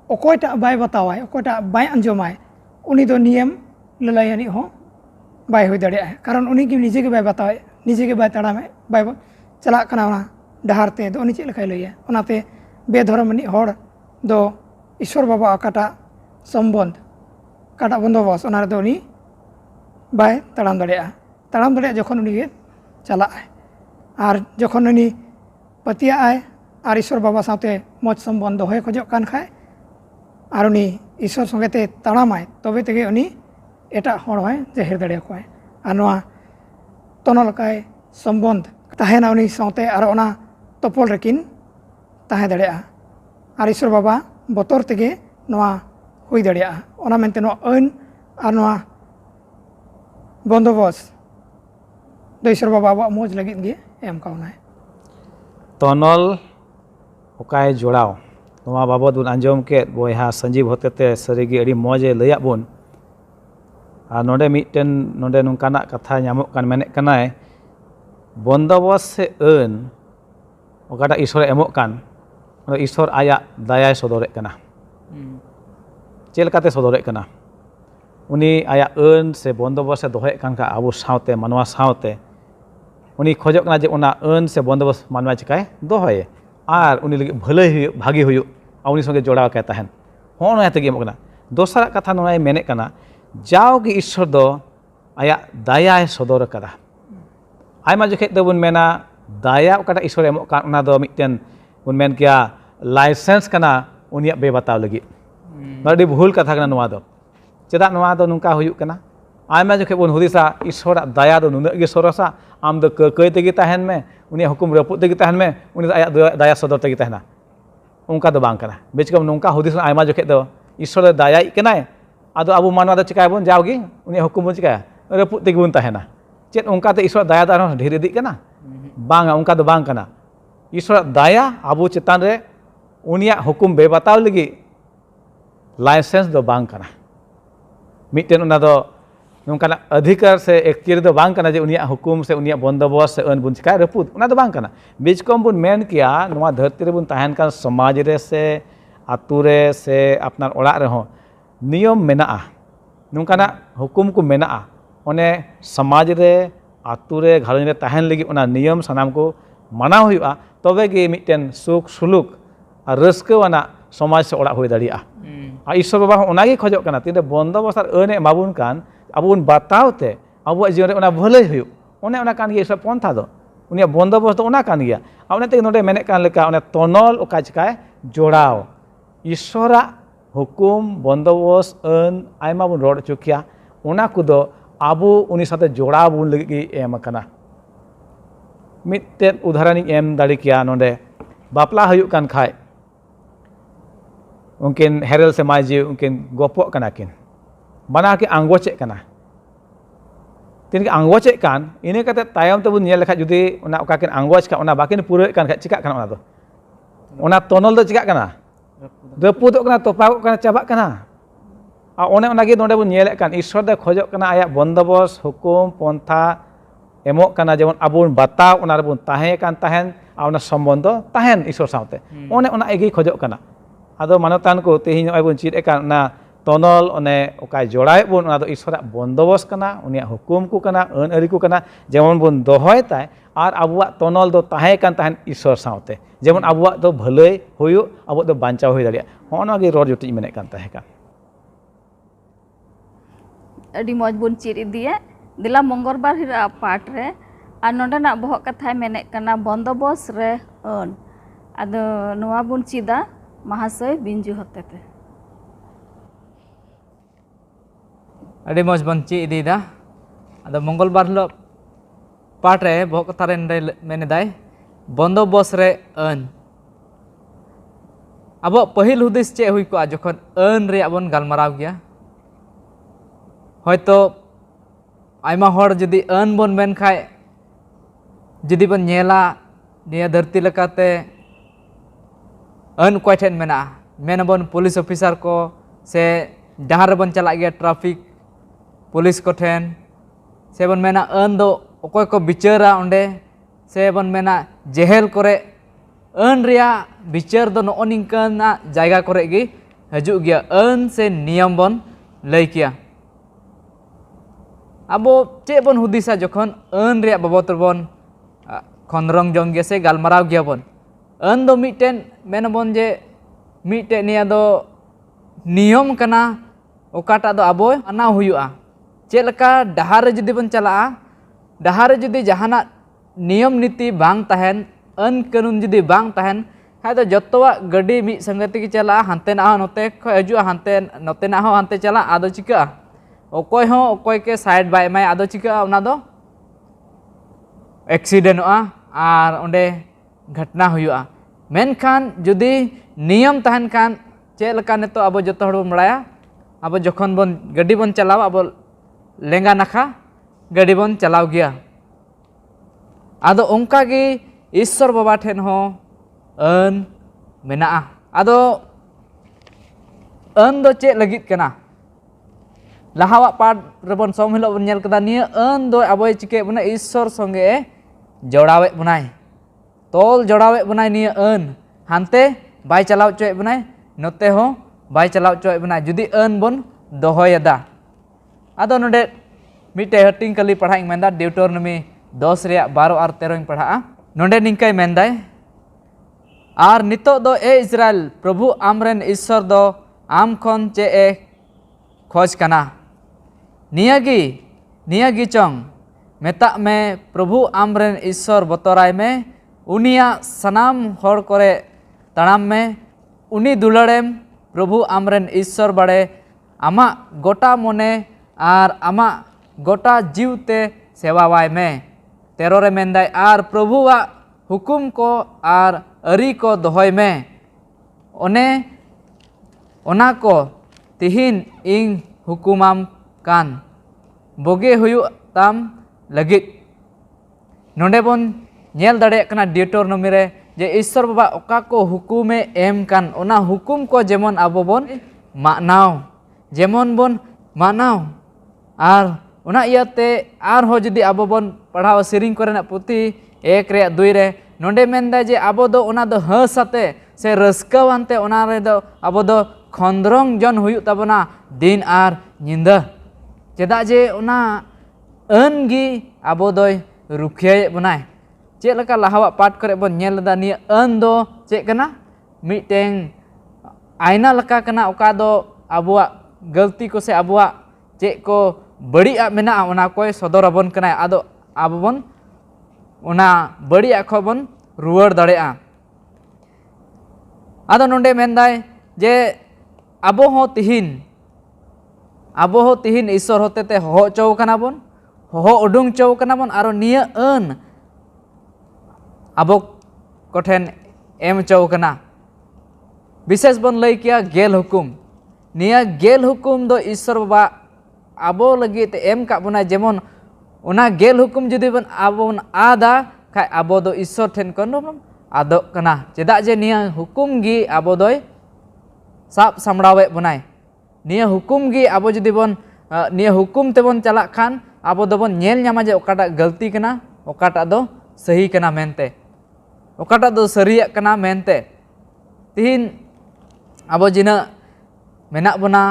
अकोयटा बाय बतावाय अकोयटा बाय अंजमाय उनी दो नियम ललायानी हो बाय हो दाड़े कारण उनी की निजे के बाय बतावाय निजे के बाय तड़ामे बाय चला कना डहारते तो उनी चेक लखाय लइया ओनाते बेधर्मनी होड़ दो ईश्वर बाबा काटा संबंध काटा बंदोबस्त ओना दो उनी बाय तड़ाम दाड़े जखन उनी चला और जखन उनी पतिया आय और ईश्वर बाबा साथे मौज संबंध दोहे खोजो कान खाय और उनी ईश्वर संगेते तड़ामाय तबे तेगे उनी एटा होड़ होय जाहिर दाड़े कोय और नोआ तनलकाय संबंध तहेना उनी साथे और ओना तपल रेकिन तहे दाड़े और ईश्वर बाबा बतर तेगे नोआ हुई दाड़े ओना मेनते नोआ अन और नोआ बंदोबस्त दो ईश्वर बाबा आबो मौज लगित गे एम कावनाय तनल ओकाय जोड़ाव नोआ बाबद बन आंजम के बयहा संजीव होतेते सरीगे अड़ी मौजे लैया बन और नोडे मिटन नोडे नुकाना कथा नामोग कान मेने कनाय बंदोबस्त से अन ओकाटा ईश्वर एमोग कान ईश्वर आया दया सदरे कना चेलकाते सदरे कना उनी आया अन से बंदोबस्त से दोहे कान का आबो सावते मानवा सावते उनी खोजो कना जे उना अन से बंदोबस्त मानवा चिकाय दोहे और उनी लगे भले हुई भागी हुई उनी संगे जोड़ाव के तहन हो ना तेगे एमोग कना दोसरा कथा नोनाय मेने कना जाओगे ईश्वर दो आया दया सदर कदा आयमा जोखे दो बन मेना दया ओकाटा ईश्वर एमोग कान ओना दो मिटन बन मेन किया लाइसेंस कना उनिया बेबताव लगी अड़ी भूल कथा कना नोआ दो चेदा नोआ दो नुका हुयुग कना आयमा जोखे बन हुदिसा ईश्वर दया दो नुना गे सरसा आम दो कई तेगे तहन में उनी हुकुम रपुद तेगे तहन में उनी आया दया सदर तेगे तहना उनका दो बांग कना बेचकम नुका हुदिस आयमा जोखे दो ईश्वर दया कनाय आदो आबो मानवा दो चिकायबन जाओगे उनी हुकुम बन चिकाया रपुद तेगे बन तहना चेद उनका ते ईश्वर दया दार ढेर इदी कना बांगा उनका दो बांग कना ईश्वर दया आबो चेतान रे उनिया हुकुम बेबताव लगी लाइसेंस दो बांग कना मिटन उना दो नुकाना अधिकार से एक्चुअली दो बांग कना जे उनिया हुकुम से उनिया बंदोबस्त से अन बुन चिकाय रपुद उना दो बांग कना बीचकम बुन मेन किया नोआ धरती रे बुन तहन कान समाज रे से आतु रे से अपनार ओड़ा रेहों नियम मेनाआ नोंकाना हुकुम को मेनाआ ओने समाज रे आतु रे घारों रे तहन लगी ओना नियम सानाम को मानाव हुआ तबे गे मिटन सुख सुलुक और रस्कवाना समाज से ओड़ा हुई दाड़िया और ईश्वर बाबा ओनागे खोजोग कना तीन बंदोबस्त और अने एमाबुन कान आबुन बतावते आबुआ जीवन रे ओना भलाई हुई ओने ओना कान गे ईश्वर पंथा दो उनिया बंदोबस्त दो ओना कान गया और ओने नोडे मेने कान लेका ओने तनल ओका चिकाय जोड़ाव ईश्वरा हुकुम बंदोबस्त अन आयमा बुन रोड चुकिया ओना कुदो आबु उनी साथे जोड़ाव बुन लगी एम कना मिट्टेन उदाहरण एम दाड़ी किया नोडे बापला हुयुक कान खाय उनकिन हेरल से माजी उनकिन गोपो कना किन बना के आंगोचे कना तीन के आंगोचे कान इने कते तायम तबुन नेल लेखा जुदी ओना ओका किन आंगोच का ओना बाकिन पुरे कान खा चिका कान ओना दो ओना तनल दो चिका काना रपुदोग कना तोपागोग काना चाबाग काना आ ओने ओनागे नोडे बुन नेल कान ईश्वर दे खोजोग काना आया बंदोबस्त हुकुम पंथा एमोग काना जेमन आबुन बताव ओना रेबुन ताहें कान ताहेन आ ओना सम्बन्धो ताहेन ईश्वर साथे ओने ओना एगे खोजोग काना आदो मानतान को तेहिं नय बुन चीद एकान ना तनल ओने ओकाय जोड़ाय बुन ओना दो ईश्वरा बंदोबस्त काना उनिया हुकुम को काना अन अरी को काना जेमन बुन दोहय ताय आर आबुआ तनल दो ताहें कान ताहेन ईश्वर साथे जेमन आबुआ दो भलाई हुयु आबु दो बांचाव हुई दाड़िया होनोगे रोड जुटी मेने कान ताहें कान अड़ी मौज बुन चीर इदिए दिला मंगलबार हिरा पाठ रे आ नोंडेना बहक कथाय मेने कना बंदोबस्त रे अन आदो नोवा बुन चीदा महाशय बिंजू हतेते अड़ी मौज बन ची इदीदा आदो मंगलबार हिलो पाठ रे बहक कथा रे मेने दाय बंदोबस्त रे अन अब पहिल हुदिस चे हुई को जखन अन रे बन गालमाराव गया हयतो आयमा हर जदि अन बन मेन खाय जदि बन नेला निया धरती लेकाते अन कोय ठेन मेना मेन बन पुलिस ऑफिसर को से डहार बन चला गया ट्रैफिक पुलिस को ठेन से बन मेना अन दो ओकोय को बिचारा ओंडे से बन मेना जेहेल करे अन रिया बिचार दो नो निंकना जायगा करे गी हजू गया अन से नियम बन लय किया आबो चे बन हुदिसा जखन अन रिया बाबत बन खंद्रंग जंग गया से गालमाराव गया बन अन दो मिटेन मेन बन जे मिटे निया दो नियम कना ओकाटा दो आबो आना हुयुआ चे लका डहार जदि बन चला डहार जदि जहाना नियम नीति बांग तहन अन कानून जदि बांग तहन खाय तो जतवा गड्डी मी संगति की चला हानते ना नोते ख हजुआ हानते नोते ना हो हानते चला आदो चिका ओकोय हो ओकोय के साइड बाय माय आदो चिका ओना दो एक्सीडेंट आर ओंडे घटना हुआ मेनखान जुदी नियम तहन खान चे लका नितो अब जतो हड़ बन बड़ाया अब जखन बन गाड़ी बन चलाव अब लेंगा नाखा गाड़ी बन चलाव गया आदो ओंका गे ईश्वर बाबा ठेन हो अन मेना आदो अन दो चे लगित कना लाहावा पाठ रेबन सोम हिलो बन नेल कदा निया अन दो अब चिके बना ईश्वर संगे जोड़ावे बनाय तोल जोड़ावे बनाय निया अन हानते बाय चलाव चोय बनाय नोते हो बाय चलाव चोय बनाय जुदी अन बन दोहयदा आदो नोडे मिटे हटिंग कली पढ़ाई मेंदा ड्यूटोनॉमी 10 रिया 12 और 13 पढ़ा नोडे निंकाय मेंदाय आर नितो दो ए इजराइल प्रभु आमरेन ईश्वर दो आम खन चे ए खोज कना नियागी चोंग मेता में प्रभु आमरेन ईश्वर बतराय में उनिया सनाम हर करे तड़ाम में उनी दुलारेम प्रभु आमरेन ईश्वर बड़े आमा गोटा मने आर आमा गोटा जीवते सेवावाय में तेरोरे मेंदाय आर प्रभुवा हुकुम को आर अरी को दोहय में ओने ओना को तिहिन इंग हुकुमाम कान बोगे हुयु ताम लगित नोंडे बन नेल दाड़े कना ड्यूटोनॉमी रे जे ईश्वर बाबा ओका को हुकुमे एम कान ओना हुकुम को जेमन आबो बन मानाव जेमन बन मानाव आर ओना इयाते आर हो जदि आबो बन पढ़ाव सेरिंग कोरेना पुथी 1 रे 2 रे नोंडे मेंदा जे आबो दो ओना दो हसाते से रस्कावानते ओना रे दो आबो दो खंद्रंग जन हुयु ताबना दिन आर निंदा चेदा जे ओना अन गी आबो दोय रुखियाय बनाय चे लका लाहावा पाठ करे बन नेल दा निया अन दो चे कना मिटेंग आईना लका कना ओका दो आबुआ गलती को से आबुआ चे को बड़ी आ मेना ओना कोय सदर अबन कना आदो आबोबन ओना बड़ी आ खबन रुवार दाड़ेआ आदो नोंडे मेनदाय जे आबो हो तिहिन ईश्वर होते ते हो चौ कना बन हो उडुंग चौ कना बन आरो निया अन आबो कोठेन एम चौ कना विशेष बन लई किया गेल हुकुम निया गेल हुकुम दो ईश्वर बाबा आबो लगी ते एम का बना जेमन ओना गेल हुकुम जुदी बन आबो आदा खाय आबो दो ईश्वर ठेन कन आदो कना चेदा जे निया हुकुम गी आबो दोय साब सामड़ावे बनाय निया हुकुम गी आबो जुदी बन निया हुकुम तेबन चला खान आबो दोबन नेल ᱧᱟᱢᱟ जे ओकाटा गलती कना ओकाटा दो सही कना मेनते ओकाटा दो सरिया कना मेनते तिहिन आबो जिना मेना बना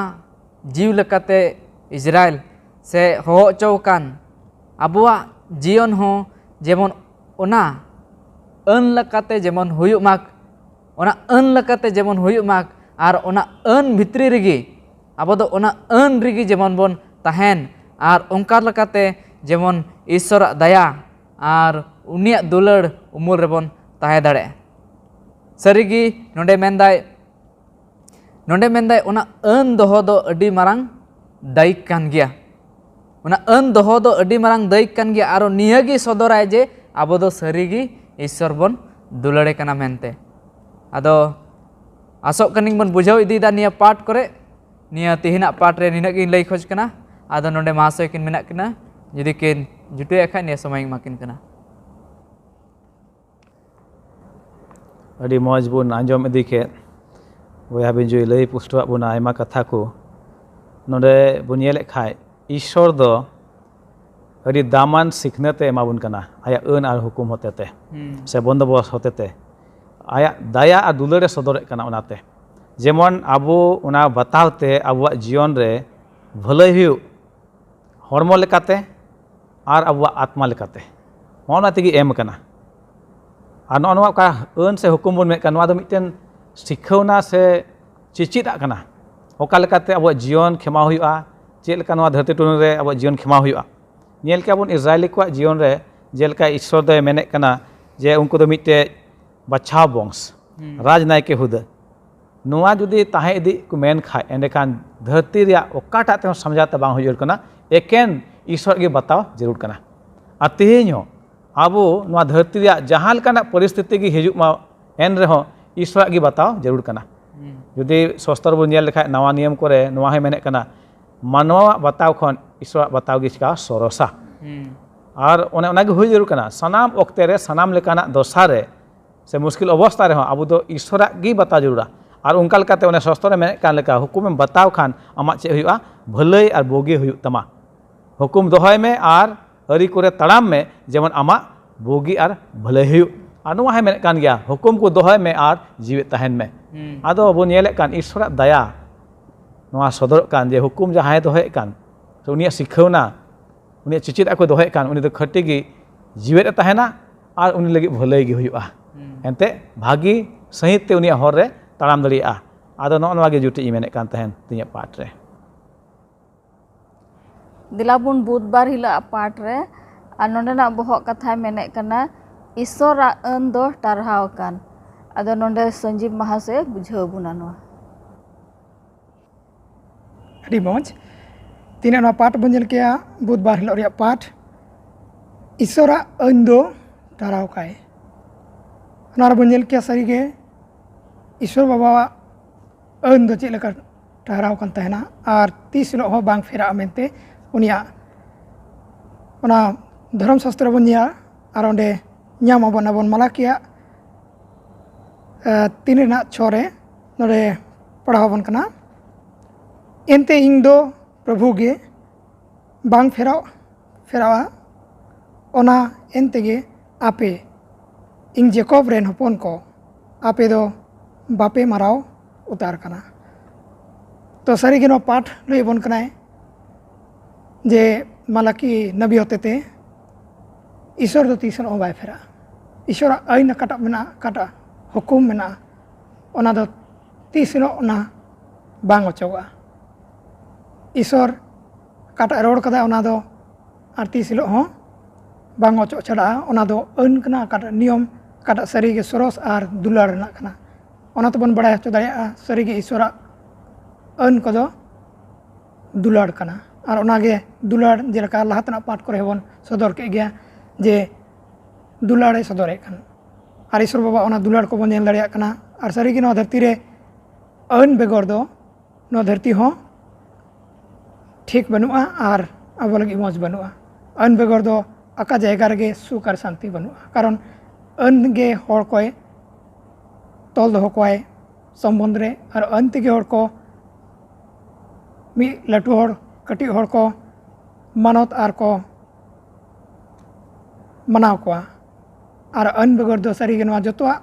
जीव लेकाते इजराइल से हो चौकान आबुआ जीवन हो जेमन ओना अन लेकाते जेमन हुयु माक ओना अन लेकाते जेमन हुयु माक आर ओना अन भितरी रिगी आबो दो ओना अन रिगी जेमन बन ताहेन आर ओंकार लेकाते जेमन ईश्वर दया आर उनिया दुलड़ उमुल रेबन ताहे दाड़े सरिगी नोंडे मेनदाय ओना अन दोहो दो अडी मारांग दायिक कान गिया ओना अन दोहो दो अडी मारांग दायिक कान गिया आरो नियागी सदराय जे आबो दो सरिगी ईश्वर बन दुलड़े कना मेनते आदो आसोक कनिंग बन बुझाव इदी दा निया पाठ करे निया तिहिना पाठ रे निना गिन लई खोज कना आदो नोंडे महाशय किन मेना किना जुदी किन जुटे एखा निया समय माकिन कना अड़ी मौज बुन आंजम इदी के बया बिन जुई लई पुष्टवा बुन आयमा कथा को नोंडे बुन येले खाय ईश्वर दो अड़ी दामान सिखनते एमाबुन कना आया अन आर हुकुम होतेते से बंदोबस्त होतेते आया दया और दुलड़े सदरे कना ओनाते जेमन आबो ओना बतावते आबुआ जीवन रे भलाई हुयु हरमो लेकाते आर आबुआ आत्मा लेकाते ओना तेगी एम कना आर नोआ का अन से हुकुम बन मेक नोआ दो मिटेन शिक्षावना से चिचिदा कना ओका लेकाते आबुआ जीवन खेमा हुयुआ चेद लेका नोआ धरती टुन रे आबुआ जीवन खेमा हुयुआ नेल के आबुन इजराइली को जीवन रे जेलका ईश्वर दो मेने कना जे उनको दो मिटे बच्चा वंश राजनायके हुदा नोआ जुदी ताहे इदी को मेन खाय एंडेकान धरती रिया ओकाटा ते समझाते बांग हुजुर कना एकेन ईश्वर के बताओ जरूर कना आ तिहिन हो आबो नोआ धरती रिया जहां लेकाना परिस्थिति की हिजुक मा एन रेहो ईश्वर के बताओ जरूर कना जुदी सस्तर बन नेल लेखा नवा नियम करे नोआ हे मेने कना मानवा बताओ खन ईश्वर बताओ गी चिका सरसा और ओने गे हुई जरूर कना सनाम ओक्ते रे सनाम लेकाना दशा रे से मुश्किल अवस्था रे आबो दो ईश्वर गी बता जरूरा और उनका लेकाते ओने सस्तर मेने कान लेका हुकुम बताओ खान आमा चे हुआ भलाई और बोगी हुई तमा हुकुम दोहय में और अरी करे तड़ाम में जेमन आमा बोगी और भलाई हुई और नोआ हे मेने कान गया हुकुम को दोहय में और जीवित तहन में आदो बो नेले कान ईश्वर दया नोआ सदर कान जे हुकुम जहां दोहय कान तो उनिया शिखौना उनिया चिचित को दोहय कान उनि दो खटी गी जीवित तहना और उनि लगी भलाई गी हुआ एनते भागी सहित ते उनिया हर रे ताड़ाम दड़िया आदो नोआ गे जुटी मेने कान तहन तिया पाठ रे दिलाबुन बुधबार हिला पाठ रे आ नोंडेना बहक कथा मेने कना ईश्वर अन दो टारहाव कान आदो नोंडे संजीव महाशय बुझाव बुना नोआ अड़ी मौज तीन पाठ बन जल के बुधबार हिलो रिया पाठ ईश्वर अन दो टाराव काय बन जल के सारी के ईश्वर बाबा अन दो चेक लेका टाराव कान तहना और तीस हिलो हो बांग फेरा मेनते उनिया ओना धर्म शास्त्र बन निया और ओंडे ᱧᱟᱢ ᱟᱵᱚᱱ ᱟᱵᱚᱱ ᱢᱟᱞᱟᱠᱤᱭᱟ 3:6 रे नोडे पढ़ावबन कना एनते इंग दो प्रभु गे बांग फेरावा ओना एनते गे आपे इंग जेकब रेन हपन को आपे दो बापे माराव उतार कना तो सारी गे पाठ लई बन कनाय जे मालाकी नबी होते ईश्वर दो तीस बाय फेरा ईश्वर आईन काटा मेना काटा हुकुम मेना ओना दो तीस ओना बांग ओचोगा ईश्वर काटा रोड कदा ओना दो आर तीस हो बांग ओचो छड़ा ओना दो आईन कना काटा नियम काटा सारी गे सरस आर दुलार ना कना ओना तो बन बड़ा हचो दाड़िया सारी गे ईश्वर आईन कदो दुलार कना और ओनागे दुलार जेलका लहातना पाठ करे बन सदर के गया जे दुलारे सदरे कन और ईश्वर बाबा ओना दुलार को बन दाड़िया कना और सारी गे धरती रे आईन बेगर दो धरती हो ठीक बनुआ और अब लगे मज बनुआ आईन बेगर दो आका जायगा रे सुख और शांति बनुआ कारण आईन गे हर को तल दो कोय सम्बन्ध रे और आईन तेगे हर को मी लाटू हर कटी हर को मानत आर को मनाव कोआ और आईन बेगर दो सारी गे जोतोआ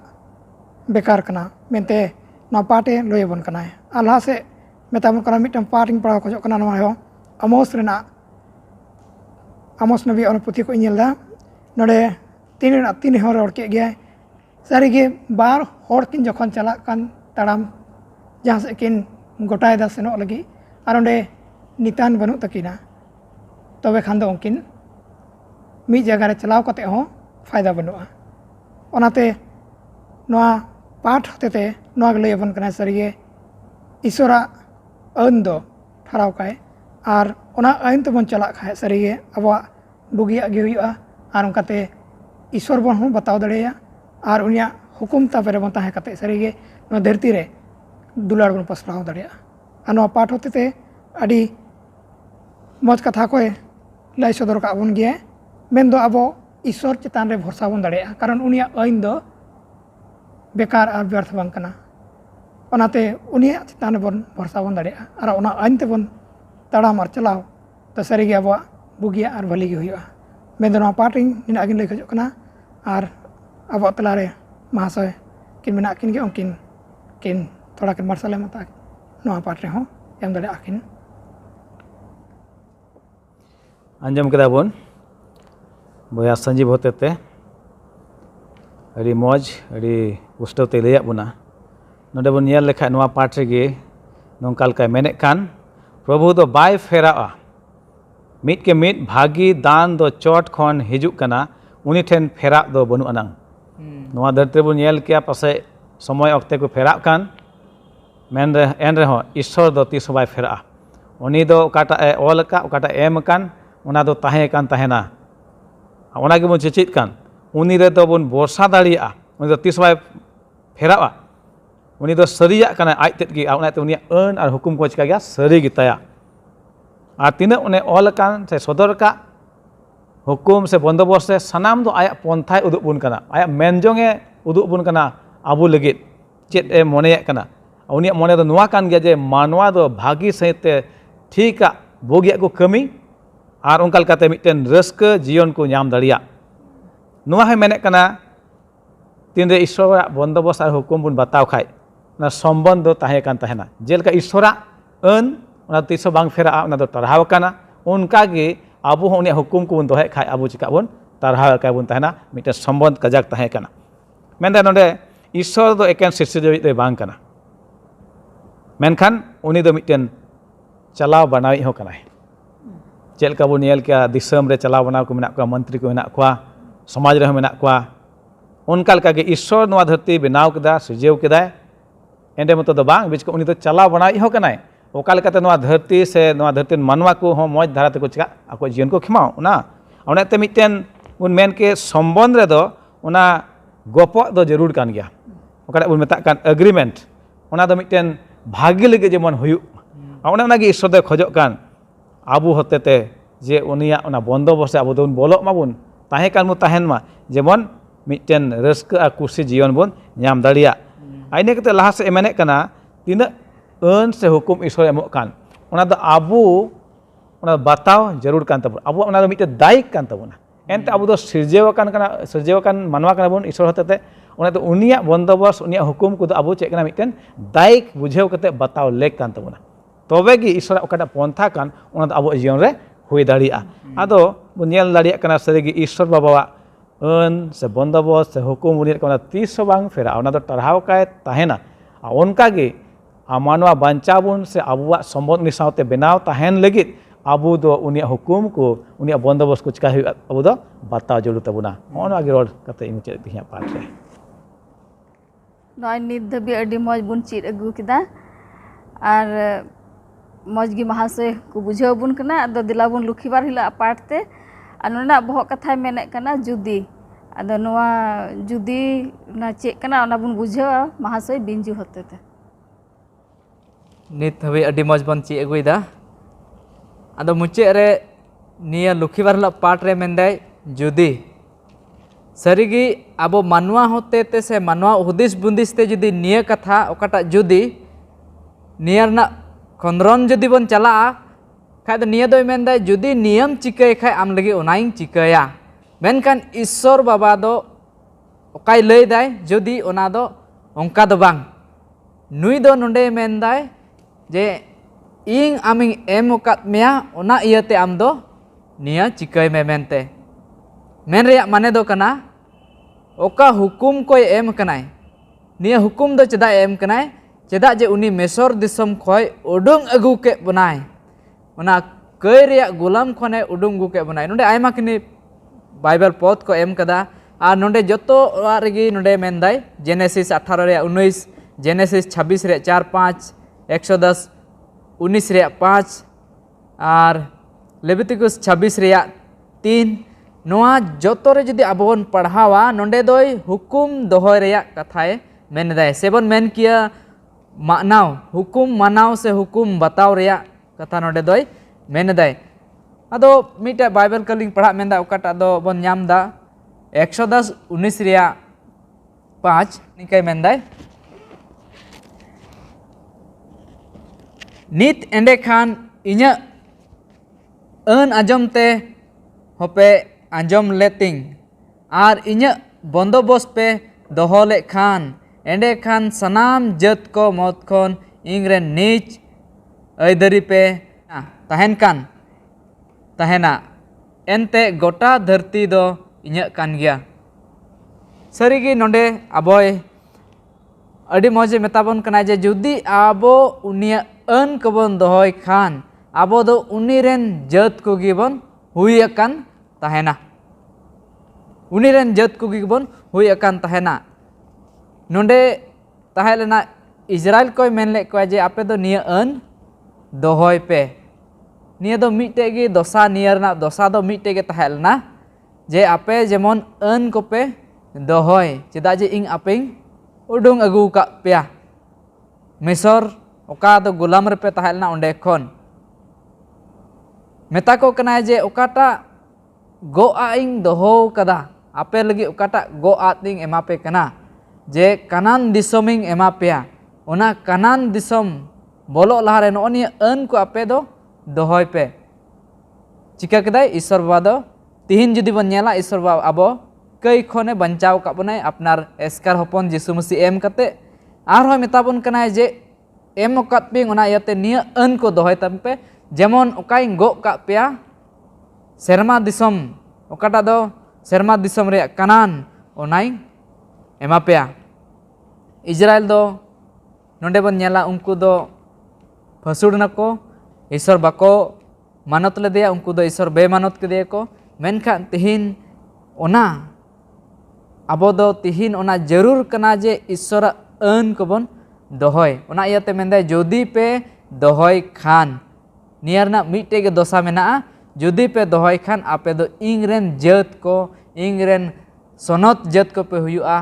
बेकार कना मेनते ना पाटे लयबन कना और लहा से मेताबन कना मिटन पाठ इन पढ़ाव खोजो कना नवा हो आमोस रेना आमोस नबी और पुथी को इनेलदा नोडे तीन हर रोड के गया सारी गे बार हर किन जखन चला कान ताड़ाम जहाँ से किन गोटायदा सेनो लगी और ओंडे नितान बनू तकिना तबे खान दो उनकिन मी जगह रे चलाव कते हो फायदा बनुआ ओनाते नोआ पाठ होते नोआ लयबन कना सारी ईश्वरा आईन दो ठहराव काय और ओना आईन तबन चला खाय सारी अब बुगिया गे हुआ और उनकाते ईश्वर बन हो बताव दड़ेया और उनिया हुकुम तापे बन ताहे कते सारी गे धरती रे दुलार बन पसराव दड़ेया और नोआ पाठ होते अड़ी मज कथा को लय सदर का बन गया मेन दो अब ईश्वर चितान रे भरसा बन दड़ेया कारण उनिया आईन दो बेकार और व्यर्थ बन कना ओनाते उनिया चितान बन भरसा बन दड़ेया और ओना आईन ते बन ताड़ाम और चलाव तो सारी गे अब बुगिया और भली गे हुआ मेन दो पाठ इन आगिन लय खजो कना और अब तलारे महाशय किन मेना किन गे उनकिन किन थोड़ा किन मार्शल मता नोआ पाठ रे हो एम दड़े आकिन आंजम केदा बोन बया संजीव होते अड़ी मौज अड़ी पुष्टते लैया बोना नोडे बोन नेल लेखा नोआ पाठ रे नोंका लेका मेने कान प्रभु दो बाय फेरा मिट के मिट भागी दान दो चोट खन हिजुक कना उनी ठेन फेरा दो बनु अनांग नोआ धरती बोन नेल किया पासे समय अक्ते को फेरा कान मेन रे एन रे हो ईश्वर दो तीस बाय फेरा उनी दो ओकाटा ए ऑल का ओकाटा एम कान ओना दो ताहे कान ताहेना ओना गे बोन चेचित कान उनी रे दो बोन बरसा दाड़िया उनी दो तीस बाय फेरा उनी दो सरिया कना आज तेत गी ओनाते उनिया आईन और हुकुम को चिका गया सरी गिताया और तीना उन्हें ऑल कान से सदर का हुकुम से बंदोबस्त से सनाम दो आया पंथाय उदुग बुन कना आया मेनजोंगे उदुग बुन कना आबू लगित चेत ए मोने कना उनिया मोने दो नुआ कान गया जे मानवा दो भागी सहित ठीका बोगिया को कमी और उनका लकाते मिटन रस्क जीवन को नाम दाड़िया नुआ है मेने कना तीन रे ईश्वर बंदोबस्त और हुकुम बुन बताव खाय ना सम्बन्ध दो ताहे कान ताहेना जेलका ईश्वरा आईन ओना तीसो बांग फेरा ओना दो टरहाव काना उनका गे आबो हो उनिया हुकुम को बन दोहे खाय आबो चिका बन टरहाव का बन ताहेना मिटन सम्बन्ध कजाक ताहे काना मेनदा नोडे ईश्वर दो एकेन सिरसिजोई दो बांग काना मेनखान उनी दो मिटन चलाव बनाई हो कनाय चेलका बो नेल किया दिसम रे चलाव बनाव को मेना को मंत्री को मेना को समाज रे मेना को उनका लका गे ईश्वर नोआ धरती बनाव केदा सिरजेव केदा एंडे मतो दो बांग बिच को उनी दो चलाव बनाई हो कनाय ओका लकाते नोआ धरती से नोआ धरती मानवा को हो मौज धारा ते को चिका आको जीवन को खिमाव ओना ओनाते मिटन उन मेन के सम्बन्ध रे दो ओना गोपो दो जरूर कान गया ओका उन मेता कान एग्रीमेंट ओना दो मिटन भाग्य लगे जेमन हुयु ओना गे ईश्वर दो खोजो कान आबू होते जे उनिया ओना बंदोबस्त आबो दोन बोलो माबुन ताहे कान मु ताहेन मा जेमन मिटन रस्क आ कुर्सी जीवन बन नाम दाड़िया आइने कते लहा से मेने कना तीना आईन से हुकुम ईश्वर एमोग कान ओना दो आबू ओना बताव जरूर कान तबो आबू ओना दो मिटन दायिक कान तबोना एनते अब दो सिरजेवाकान मानवा कना बन ईश्वर हतेते ओनाते उनिया बंदोबस्त उनिया हुकुम को अब चेक कना मिटन दायिक बुझेव कते बताव लेक कान तबना तबे गी ईश्वर ओकाटा पंथा कान ओना अब जीवन रे हुई दाड़िया आदो बन नेल दाड़िया कना सरिगी ईश्वर बाबावा अन से बंदोबस्त से हुकुम उनिया कना तीस बांग फेरा ओना दो टरहाव काय ताहेना उनका गे मानवा बांचाबुन से अब सम्बन्ध निसावते बनाव ताहेन लगित अब दो उनिया हुकुम को उनिया बंदोबस्त को चिका अब दो बताव जरूर तबना ओना गे रोड कते मुचाद तिहिया पाठ रे नॉय नित धबी अडी मज बुन चीर अगू किदा और मज गी महाशय को बुझाव बुन कना अदो दिला बुन लुखीबार हिला पाठते और नोना बहुत कथा मेने कना जुदी अदो नोआ जुदी ना चेक कना ओना बुन बुझाव महाशय बिंजू होतेते नित हबी अडी मज बन ची अगुइदा अदो मुचे रे निया लुखीबार हिला पाठ रे मेंदाय जुदी सरिगी अब मानवा होते ते से मानवा हुदिस बुंदिस ते जुदी निया कथा ओकाटा जुदी निया ना खंद्रन जुदी बन चला खाय तो निया दो मेंदा जुदी नियम चिकाय खाय आम लगी ओनाइंग चिकाया मेनकान ईश्वर बाबा दो ओकाय लय दाय जुदी ओना दो ओंका दो बांग नुई दो नोंडे मेंदाय जे इंग आमिंग एम ओकात मेया ओना इयाते आम दो निया चिकाय मे मेनते मेन रे माने दो कना ओका हुकुम को एम कनाय निया हुकुम दो चेदा एम कनाय चेदा जे उनी मेसर दिसम खोय उडुंग अगु के बनाय ओना कय रे गुलाम खने उडुंग गु के बनाय नोंडे आयमा किनी बाइबल पद को एम कदा आ नोंडे जतो रेगी नोंडे मेनदाय जेनेसिस 18 रे 19 जेनेसिस 26 रे 4 5 एक्सोडस 19 रे 5 और लेविटिकुस 26 रे 3 नोआ जोतो रे जुदी आबोन पढ़ावा नोंडे दोय हुकुम दोहय रेया कथाए मेन दाय सेबन मेन किया मानाव हुकुम मानाव से हुकुम बताव रेया कथा नोंडे दोय मेन दाय अदो मिटे बाइबल कलिंग पढ़ा मेंदा ओकाटा दो बन नाम दा 110 19 रेया 5 निकाय मेंदाय नित एंडे खान इnya अन आजम ते होपे आंजम लेतिंग और इnya बंदोबस्त पे दोहो ले खान एंडे खान सनाम जत को मौत खन इंग्रे नीच ऐदरी पे तहन कान तहना एनते गोटा धरती दो इnya कान गया सरीगी नोंडे आबोय अडी मजे मेताबन कना जे जुदी आबो उनिया अन कबन दोहोय खान आबो दो उनीरेन जत को गिबन हुई अकन तहना उनीरेन जत को गिबन हुई अकन तहना नोंडे तहलेना इजराइल को मेनले को जे आपे दो निया अन दोहोय पे निया दो मिटे गे दोसा नियरना दोसा दो मिटे गे तहलना जे आपे जेमन अन को पे दोहोय चेदा जे इंग आपिंग उडुंग अगु का पेया मिसर ओका दो गुलाम रे पे तहलना ओंडे खन मेता को कना जे ओकाटा गो आइंग दोहो कदा आपे लगी ओकाटा गो आतिंग एमा पे कना जे कानान दिसोमिंग एमा पेया ओना कानान दिसोम बोलो लहारे नोनी अन को आपे दो दोहोय पे चिका कदाय ईश्वर बाबा दो तिहिन जुदी बन नेला ईश्वर बाबा आबो कई खने बंचाव का बनाय अपनार एस्कार हपन यीशु मसीह एम कते आरो मेताबन कना जे एम ओकात पिंग ओना यते निया अन को दोहोय तमपे जेमन ओकाई गो का पेया सेरमा दिसम ओकाटा दो सेरमा दिसम रे कानान ओनाई एमा पेया इजराइल दो नोंडे बन नेला उनको दो फसुड़ना को ईश्वर बाको मानत ले दिया उनको दो ईश्वर बेमानत के दिया को मेनखान तिहिन ओना आबो दो तिहिन ओना जरूर कना जे ईश्वर अन को बन दोहोय ओना इयाते मेंदे जोदी पे दोहोय खान नियरना मिटे के दोसा मेना जुदी पे दोहोय खान आपे दो इंग्रेन जत को इंग्रेन सोनत जत को पे हुआ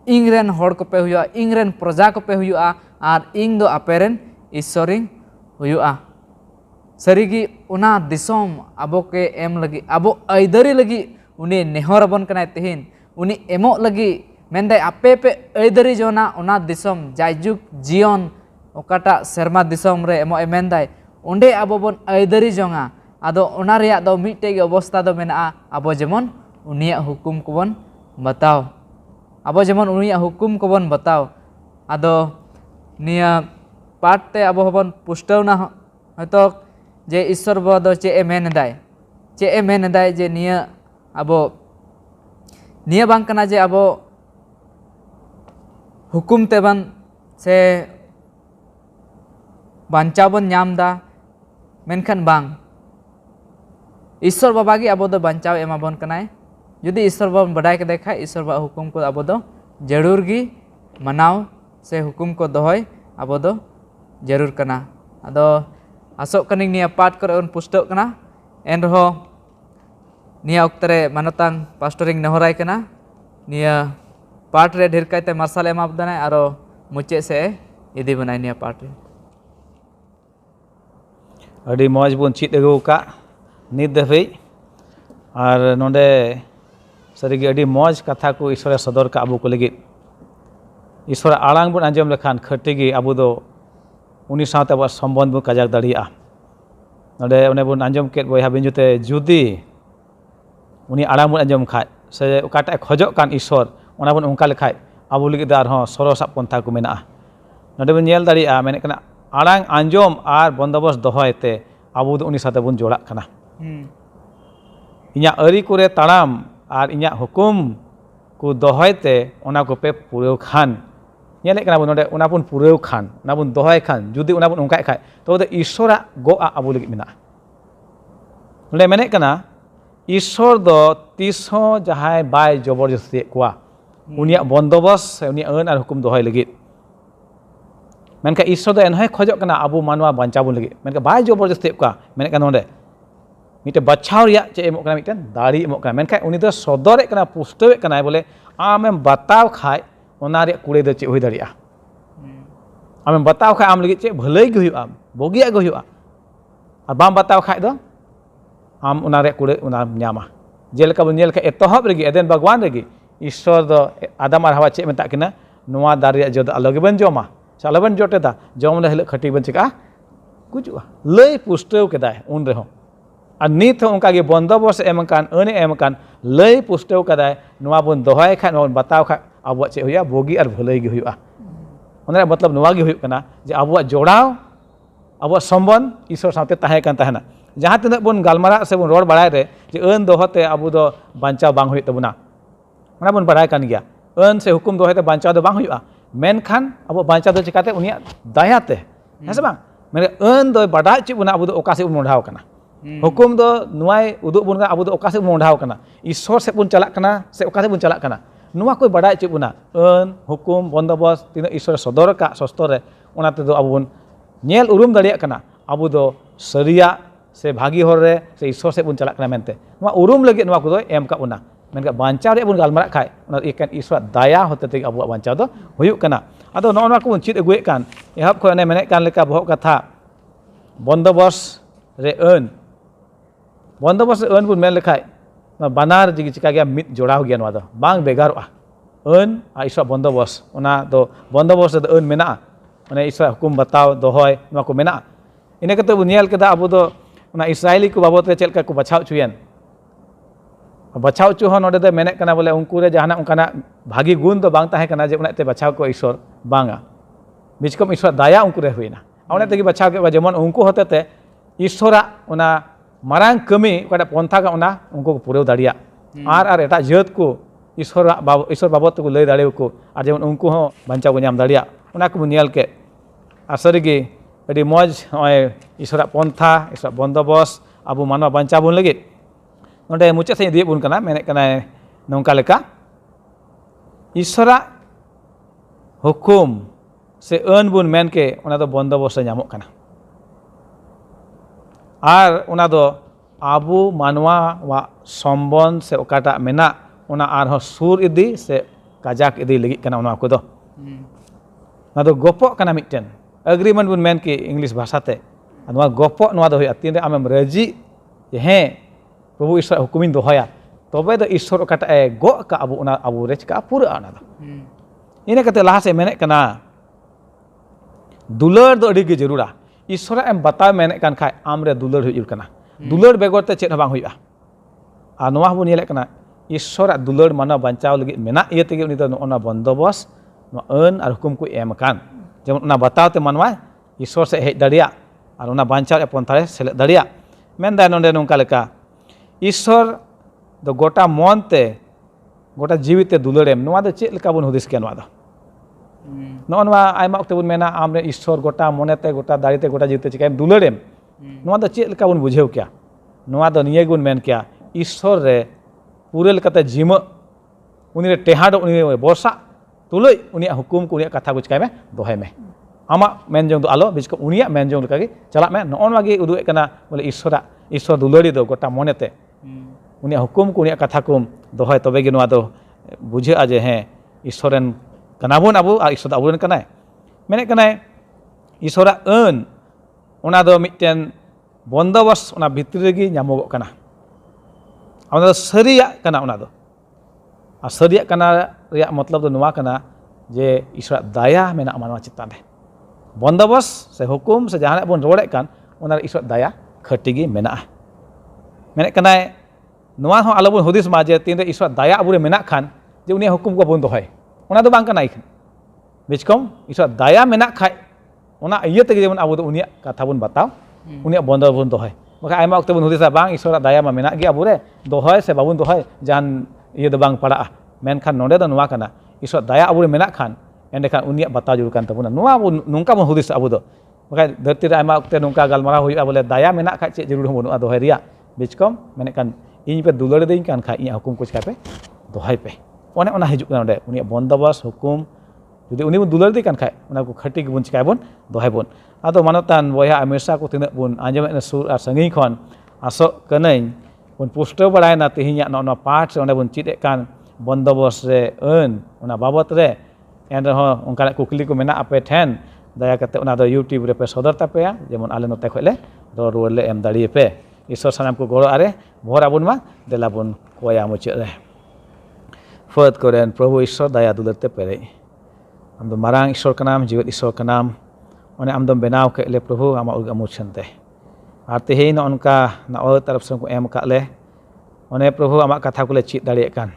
इंग्रेन होड़ को पे हुआ इंग्रेन प्रजा को पे हुआ और इंग दो आपेरेन ईश्वरिंग हुआ सरीगी उना दिसोम आबो के एम लगी आबो ऐदरी लगी उनी नेहर बन कना तिहिन उनी एमो लगी मेंदे आपे पे ऐदरी जोना उना दिसोम जायजुक जियन ओकाटा सेरमा दिसोम रे एमो एमेंदाय ओंडे आबो बन ऐदरी जोंगा आदो ओना रेया दो मिटे गे अवस्था दो मेना आबो जेमन उनिया हुकुम को बन बताओ अब जेमन उनिया हुकुम को बन बताओ आदो निया पाठ ते अब हबन पुष्टवना हयतो जे ईश्वर बो दो चे ए मेन दाय जे निया अब निया बांग कना जे अब हुकुम ते बन से बांचाव बन नाम दा मेनखान बांग ईश्वर बाबा गी अब दो बांचाव एमा बन कनाय जुदी ईश्वर बन बडाय के देखा ईश्वर बा हुकुम को अब दो जरूर गी मनाव से हुकुम को दोहय अब दो जरूर कना अदो आसो कनी निया पाठ करे उन पुस्तक कना एन रहो निया उक्तरे मानतांग पास्टरिंग नहराय कना निया पाठ रे ढेर कायते मार्शल एमा बदनाय आरो मुचे से इदी बनाय निया पाठ रे अड़ी मौज बन चीत अगू का नित धाबी और नोंडे सारिगे अड़ी मौज कथा को ईश्वर सदर का अबू को लगी ईश्वर आड़ांग बन आंजम लेखान खटिगी अबू दो उनी साथ अब सम्बन्ध बन काजाक दाड़िया नोंडे उन्हें बन आंजम केट बयहा बिन जुते जुदी उनी आड़ांग बन आंजम खाय से ओकाटा खजक कान ईश्वर ओना बन उनका लेखाय अबू लगी आरहों सरसाब पंथा को मेना नोंडे बन नेल दाड़िया मेने कना आड़ांग आंजम और बंदोबस्त दोहयते अबू दो उनी साथे बन जोड़ा कना इन्या अरी कुरे ताड़ाम और इन्या हुकुम को दोहयते ओना को पे पुरेव खान नेले कना बन नोंडे ओना बन पुरेव खान ओना बन दोहय खान जुदी ओना बन उनकाय खाय तो ईश्वर गो अबू लगी मेना नोंडे मेने कना ईश्वर दो तीसों जहाय बाय जबरदस्ती कोआ उनिया बंदोबस्त उनिया अन और हुकुम दोहय लगी मेनका ईश्वर दो एनहय खोजक कना अबू मानवा बांचाव बन लगी मेनका बाय जबरदस्ती का मेने कना नोंडे मिटे बचाव रिया चे एमोक कना मिटन दाड़ी एमोक कना मेनका उनी दो सदर कना पुष्टवे कना बोले आमेम बताव खाय ओना रे कुड़े दो चे होय दाड़िया आमेम बताव खाय आम लगी चे भलई गे हुआ बगिया गे हुआ और बाम बताव खाय दो आम ओना रे कुड़े ओना न्यामा जेलका बन नेल का एतहब रेगी एदेन भगवान रेगी ईश्वर दो आदम और हवा चे मेता किना नोआ दाड़ी जो अलग बन जमा चालबन जोटेदा जम हिल खटी बन चिका गुजुआ लय पुष्टव केदाय उन रहो और नित उनका बंदोबस्त एमकान अने एमकान लय पुष्टव केदाय नोआ बन दोहय खाय नोआ बताव खाय अब चे हुआ बोगी और भलई गे हुआ ओना मतलब नोआ गे हुआ कना जे अब जोड़ाव अब सम्बन्ध ईश्वर साथे ताहे कान ताहेना जहाँ तिना बन गालमारा से बन रोड बाड़ाय रे जे अन दोहते अब दो बांचाव बांग हुई तबना ओना बन बाड़ाय कान गया अन से हुकुम दोहते बांचाव दो बांग हुआ मेनखान अब बांचा दो चिकाते उनिया दायाते है से बांग मेरे अन दो बाडा चे बुना अब दो ओका से मोढ़ाव कना हुकुम दो नुआय उदुग बुन अब दो ओका से मोढ़ाव कना ईश्वर से बुन चलाक कना से ओका से बुन चलाक कना नुआ कोई बाडा चे बुना अन हुकुम बंदोबस्त तीन ईश्वर सदर का सस्तर रे ओनाते दो अब बुन नेल उरुम दाड़िया कना अब दो सरिया से भागी हर रे से ईश्वर से बुन चलाक कना मेनते नुआ उरुम लगे नुआ को दो एम का बुना मेनका बांचाव रे बुन गालमारा खाय ओना एकान ईश्वर दया होते ते अब बांचाव दो हुयुक कना आदो नोना को चित अगुए कान एहब खने मेने कान लेका बहक कथा बंदोबस्त रे अन बंदोबस्त अन बुन मेन लेखाय बानार जिगी चिका गया मित जोड़ाव गया नोआ दो बांग बेगारआ अन आ ईश्वर बंदोबस्त ओना दो बंदोबस्त दो अन मेना माने ईश्वर हुकुम बताव दोहय नोआ को मेना इने कते बुन नेल केदा अब दो ओना इस्राएली को बाबत रे चेलका को बछाव चुयन बचाव चो हो नोडे दो मेने कना बोले उनको रे जहाना उनकाना भागी गुण दो बांग ताहे कना जे उनाते बचाव को ईश्वर बांगा बिचकम ईश्वर दया उनको रे हुइना उनाते की बचाव के जेमन उनको होतेते ईश्वरा उना मारांग कमी ओकाटा पंथा का उना उनको को पुरेव दाड़िया आर एटा जात को ईश्वर बाबत को लय दाड़ेव को आर जेमन उनको हो बांचाव को नाम दाड़िया उना को नेल के आर सरिगे अडी मौज होय ईश्वरा पंथा ईश्वर बंदोबस्त अबो मानव बांचाव बन लगी नोडे मुचाद से दिए बुन कना मेने कना नौका लेका ईश्वरा हुकुम से अन बुन मेन के ओना दो बंदोबस्त नामक कना आर ओना दो आबू मानवा वा सम्बन्ध से ओकाटा मेना ओना आर सुर इदी से काजाक इदी लगी कना ओना को दो ना दो गोपो कना मिटन एग्रीमेंट बुन मेन के इंग्लिश भाषा ते नोआ गोपो नोआ दो होया तीन रे आमेम राजी हे प्रभु ईश्वर हुकुमिन दोहया तबे दो ईश्वर ओकाटा गो का अबू ओना अबू रे चिका पूरा आना दो इने कते लाहा से मेने कना दुलर दो अड़ी गे जरूरा ईश्वर एम बताव मेने कान खाय आम रे दुलर हुई कना दुलर बेगर ते चेद बांग हुआ आ नोआ बो नेले कना ईश्वर दुलड़ मानव बचाव लगे मेना इये तेगे उनी दो नोना बंदोबस्त नो अन और हुकुम को एम कान जेमन उना बताव ते मानवा ईश्वर से हेज दाड़िया और उना बचाव पंथा सेलेद दाड़िया मेनदा नोंडे नोंका लेका ईश्वर दो गोटा मन ते गोटा जीवित ते दुलड़ेम नोआ दो चेद लेका बन हुदिस के नोआ दो नोआ आयमा ओक्ते बन मेना आमरे ईश्वर गोटा मोनेते गोटा दाड़ीते गोटा जीवित चिकायम दुलड़ेम नोआ दो चेद लेका बन बुझेव क्या नोआ दो निये गुन मेन क्या ईश्वर रे पूरे लेकाते जीम उनी रे टेहाड उनी बरसा तुलई उनिया हुकुम को उनिया कथा को चिकाय में दोहे में आमा मेनजों दो आलो बिचको उनिया मेनजों लेका गे चला में नोन वागे उदुए कना बोले ईश्वर दुलड़ी दो गोटा मोनेते उनिया हुकुम को उनिया कथा को दोहे तबे गे नोआ दो बुझे आजे हैं ईश्वरन कनाबुन अबु आ ईश्वर अबुन कनाय मेने कनाय ईश्वरा अन उना दो मिटेन बंदोबस्त उना भितर रेगी ᱧᱟᱢᱚᱜᱚᱜ कना उना दो सरिया कना उना दो आ सरिया कना रिया मतलब दो नुआ कना जे ईश्वर दया मेना मानवा चित्तान रे बंदोबस्त से हुकुम से जहां बन रोड़े कान उना ईश्वर दया खटिगी मेना मेने कनाय नुआ हो आलो बन हुदिस मा जे तीन रे ईश्वर दया अबुरे मेना खान जे उनी हुकुम को बन दोहय उना दो बांग कना इखन बिचकम ईश्वर दया मेना खाय उना इये तेगे जेमन अबु दो उनिया कथा बन बताव उनिया बंदो बन दोहय बखा आयमा वक्त बन हुदिसा बांग ईश्वर दया मा मेना गे अबुरे दोहय से बाबुन दोहय जान इये दो बांग पड़ा मेनखान नोंडे दो नुआ कना ईश्वर दया अबुरे मेना खान एंडेखान उनिया बताव जुर कान तबुना नुआ नुंका बन हुदिस अबु दो बखा धरती रे आयमा वक्त नुंका गालमारा हुई बोले दया मेना खाय चे जरूर बनुआ दोहय रिया बिचकम मेने कान इन पे दुलड़ दें कान खा इन हुकुम को चिका पे दोहय पे ओने ओना हिजुक ना ओंडे उनिया बंदोबस्त हुकुम जुदी उनी बन दुलड़ दे कान खा उना को खटी बन चिका बन दोहय बन आदो मानतान बया हमेशा को तिना बन आंजमेना सुर आर संगी खन आसो कनई बन पुष्टो बड़ायना तिहिया नोना पाठ से ओंडे बन चिदे कान बंदोबस्त रे अन उना बाबत रे एन रहो उनका कुकली को मेना आपे ठेन दया कते उना दो यूट्यूब रे पे सदर तापेया जेमन आले नोते खले रो रुवर ले एम दाड़िए पे ईश्वर सानाम को गौरव आरे भोर आबुन मा देला बुन कोया मुचे रे फद करेन प्रभु ईश्वर दया दुलरते पेरे आम दो मारांग ईश्वर का नाम जीवित ईश्वर का नाम उन्हें आम दो बनाव के ले प्रभु आमा उर्गा मुछनते आर तेहे न उनका ना और तरफ से को एम का ले उन्हें प्रभु आमा कथा को ले चित दाड़िए कान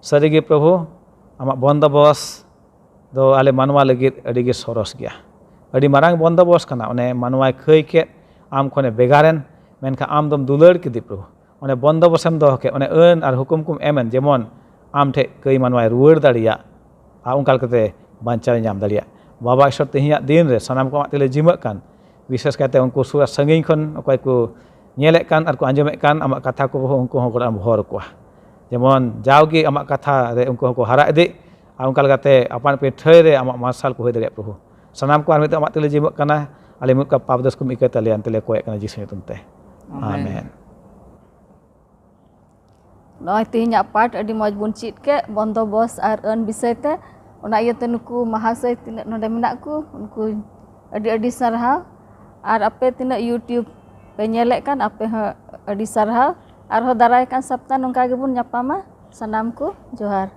सरिगे प्रभु आमा बंदोबस्त दो आले मानवा लगित अडिगे सरस गया अडी मारांग बंदोबस्त कना उन्हें मानवा खई के आम कोने बेगारेन मेनखा आम दम दुलड़ के दी प्रभु उन्हें बंदोबस्तम दो के उन्हें अन और हुकुम कुम एमन जेमन आम ठे कई मानवा रुवर दाड़िया आ उनका कते बांचाव नाम दाड़िया बाबा ईश्वर तेहिया दिन रे सनाम को तेले जिमक कान विशेष करते उनको सुरा संगिन खन अकय को नेले कान और को आंजमे कान आमा कथा को उनको हो गोड़ा भर को जेमन जावगी आमा कथा रे उनको को हरा इदि आ उनका लगाते अपन पे ठय रे आमा मार्शल को होय दाड़िया प्रभु सनाम को आरमिते आमा तेले जिमक काना आले मुका पापदस को मिके तले अंतले कोय काना जिसु तुमते आमेन नॉय तिहिया पाठ अडी मज बुन चित के बंदोबस्त और अन विषय ते ओना इयते नुकु महाशय तिना नोडे मेना को उनको अडी अडी सरहा और आपे तिना यूट्यूब पे नेले कान आपे ह अडी सरहा और हो दाराय कान सप्ताह नोंका गे बुन ᱧᱟᱯᱟᱢᱟ सनाम को जोहार।